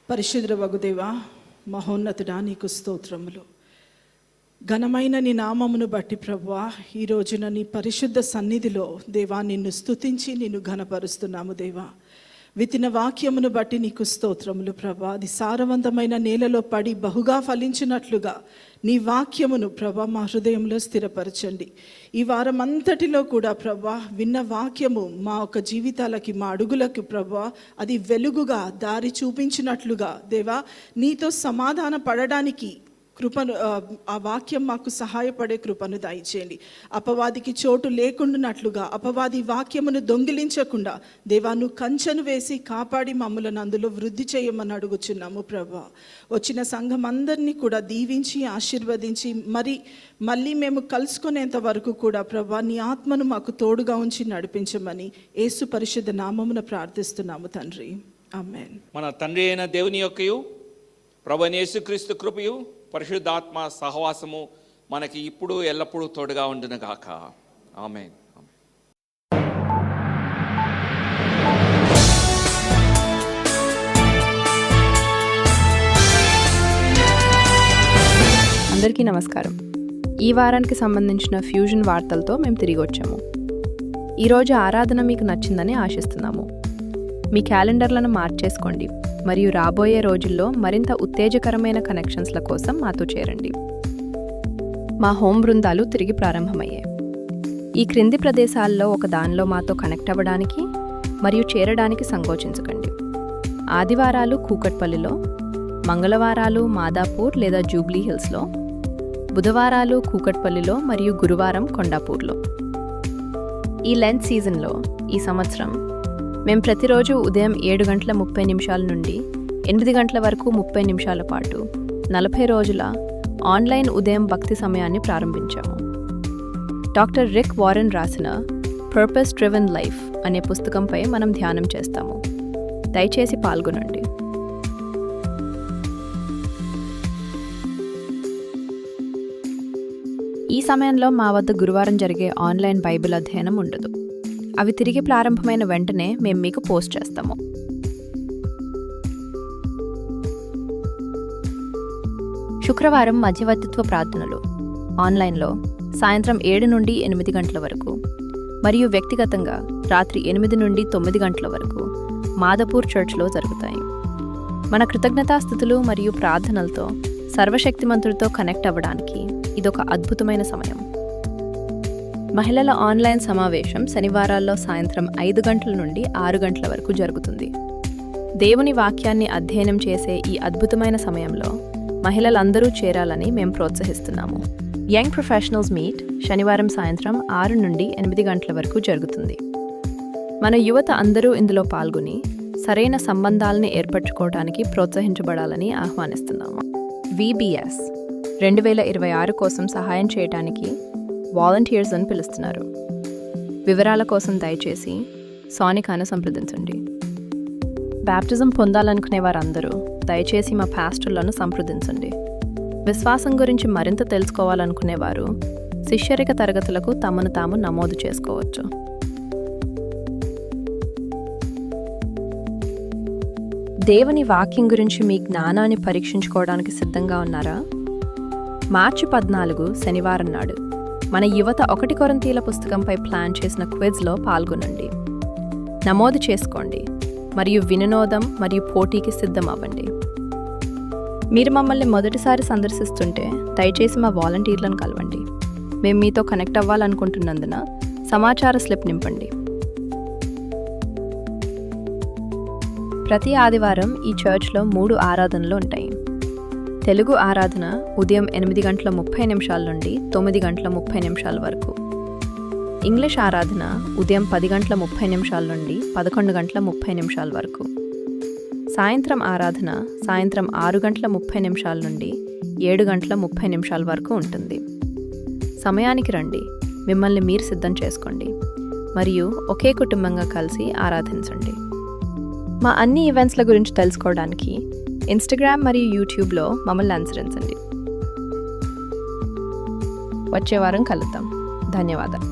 పరిశుద్ధ వగుదేవా, మహోన్నతుడా నీకు స్తోత్రములు. ఘనమైన నీ నామమును బట్టి ప్రభువా, ఈ రోజున నీ పరిశుద్ధ సన్నిధిలో దేవా నిన్ను స్తుతించి నిన్ను ఘనపరుస్తున్నాము దేవా. విత్తిన వాక్యమును బట్టి నీకు స్తోత్రములు ప్రభా. అది సారవంతమైన నేలలో పడి బహుగా ఫలించినట్లుగా నీ వాక్యమును ప్రభా మా హృదయంలో స్థిరపరచండి. ఈ వారం అంతటిలో కూడా ప్రభా విన్న వాక్యము మా యొక్క జీవితాలకి, మా అడుగులకు ప్రభా అది వెలుగుగా దారి చూపించినట్లుగా దేవా, నీతో సమాధాన పడడానికి కృపను ఆ వాక్యం మాకు సహాయపడే కృపను దయచేయండి. అపవాదికి చోటు లేకుండానట్లుగా, అపవాది వాక్యమును దొంగిలించకుండా దేవాను కంచెను వేసి కాపాడి మమ్మలను అందులో వృద్ధి చేయమని అడుగుచున్నాము ప్రభువా. వచ్చిన సంఘం అందరినీ కూడా దీవించి ఆశీర్వదించి మళ్ళీ మేము కలుసుకునేంత వరకు కూడా ప్రభువా నీ ఆత్మను మాకు తోడుగా ఉంచి నడిపించమని యేసు పరిశుద్ధ నామమున ప్రార్థిస్తున్నాము తండ్రి. ఆమేన్. మన తండ్రి అయిన దేవుని యొక్కయు ప్రభువైన యేసుక్రీస్తు కృపయు పరిశుద్ధాత్మ సహవాసము మనకి ఇప్పుడు ఎల్లప్పుడూ తోడుగా ఉండును గాక. ఆమేన్. అందరికీ నమస్కారం. ఈ వారానికి సంబంధించిన ఫ్యూజన్ వార్తలతో మేము తిరిగి వచ్చాము. ఈరోజు ఆరాధన మీకు నచ్చిందని ఆశిస్తున్నాము. మీ క్యాలెండర్లను మార్చేసుకోండి మరియు రాబోయే రోజుల్లో మరింత ఉత్తేజకరమైన కనెక్షన్స్ల కోసం మాతో చేరండి. మా హోమ్ బృందాలు తిరిగి ప్రారంభమయ్యాయి. ఈ క్రింది ప్రదేశాల్లో ఒక దానిలో మాతో కనెక్ట్ అవ్వడానికి మరియు చేరడానికి సంకోచించకండి. ఆదివారాలు కూకట్పల్లిలో, మంగళవారాలు మాదాపూర్ లేదా జూబ్లీ హిల్స్లో, బుధవారాలు కూకట్పల్లిలో మరియు గురువారం కొండాపూర్లో. ఈ లెంత్ సీజన్లో ఈ సంవత్సరం మేము ప్రతిరోజు ఉదయం 7:30 నుండి 8 వరకు 30 నిమిషాల పాటు 40 రోజుల ఆన్లైన్ ఉదయం భక్తి సమయాన్ని ప్రారంభించాము. డాక్టర్ రిక్ వారెన్ రాసిన పర్పస్ డ్రివెన్ లైఫ్ అనే పుస్తకంపై మనం ధ్యానం చేస్తాము. దయచేసి పాల్గొనండి. ఈ సమయంలో మా వద్ద గురువారం జరిగే ఆన్లైన్ బైబిల్ అధ్యయనం ఉండదు. అవి తిరిగి ప్రారంభమైన వెంటనే మేము మీకు పోస్ట్ చేస్తాము. శుక్రవారం మధ్యవర్తిత్వ ప్రార్థనలు ఆన్లైన్లో సాయంత్రం 7 నుండి 8 గంటల వరకు మరియు వ్యక్తిగతంగా రాత్రి 8 నుండి 9 గంటల వరకు మాదాపూర్ చర్చ్లో జరుగుతాయి. మన కృతజ్ఞతాస్థుతులు మరియు ప్రార్థనలతో సర్వశక్తిమంతుడితో కనెక్ట్ అవ్వడానికి ఇదొక అద్భుతమైన సమయం. మహిళల ఆన్లైన్ సమావేశం శనివారాల్లో సాయంత్రం 5 గంటల నుండి 6 గంటల వరకు జరుగుతుంది. దేవుని వాక్యాన్ని అధ్యయనం చేసే ఈ అద్భుతమైన సమయంలో మహిళలందరూ చేరాలని మేము ప్రోత్సహిస్తున్నాము. యంగ్ ప్రొఫెషనల్స్ మీట్ శనివారం సాయంత్రం 6 నుండి 8 గంటల వరకు జరుగుతుంది. మన యువత అందరూ ఇందులో పాల్గొని సరైన సంబంధాలని ఏర్పరచుకోవడానికి ప్రోత్సహించబడాలని ఆహ్వానిస్తున్నాము. VBS 2026 కోసం సహాయం చేయడానికి వాలంటీర్స్ అని పిలుస్తున్నారు. వివరాల కోసం దయచేసి సోనికాను సంప్రదించండి. బ్యాప్టిజం పొందాలనుకునే వారందరూ దయచేసి మా పాస్టర్లను సంప్రదించండి. విశ్వాసం గురించి మరింత తెలుసుకోవాలనుకునేవారు శిష్యరిక తరగతులకు తమను తాము నమోదు చేసుకోవచ్చు. దేవుని వాక్యం గురించి మీ జ్ఞానాన్ని పరీక్షించుకోవడానికి సిద్ధంగా ఉన్నారా? మార్చి 14 శనివారం నాడు మన యువత 1 కొరింథీల పుస్తకంపై ప్లాన్ చేసిన క్విజ్లో పాల్గొనండి. నమోదు చేసుకోండి మరియు వినోదం మరియు పోటీకి సిద్ధం అవ్వండి. మీరు మమ్మల్ని మొదటిసారి సందర్శిస్తుంటే దయచేసి మా వాలంటీర్లను కలవండి. మేము మీతో కనెక్ట్ అవ్వాలనుకుంటున్నందున సమాచార స్లిప్ నింపండి. ప్రతి ఆదివారం ఈ చర్చ్లో 3 ఆరాధనలు ఉంటాయి. తెలుగు ఆరాధన ఉదయం 8:30 నుండి 9:30 వరకు. ఇంగ్లీష్ ఆరాధన ఉదయం 10:30 నుండి 11:30 వరకు. సాయంత్రం ఆరాధన సాయంత్రం 6:30 నుండి 7:30 వరకు ఉంటుంది. సమయానికి రండి, మిమ్మల్ని మీరు సిద్ధం చేసుకోండి మరియు ఒకే కుటుంబంగా కలిసి ఆరాధించండి. మా అన్ని ఈవెంట్స్ల గురించి తెలుసుకోవడానికి ఇన్స్టాగ్రామ్ మరియు యూట్యూబ్లో మమ్మల్ని అనుసరించండి. వచ్చే వారం కలుద్దాం. ధన్యవాదాలు.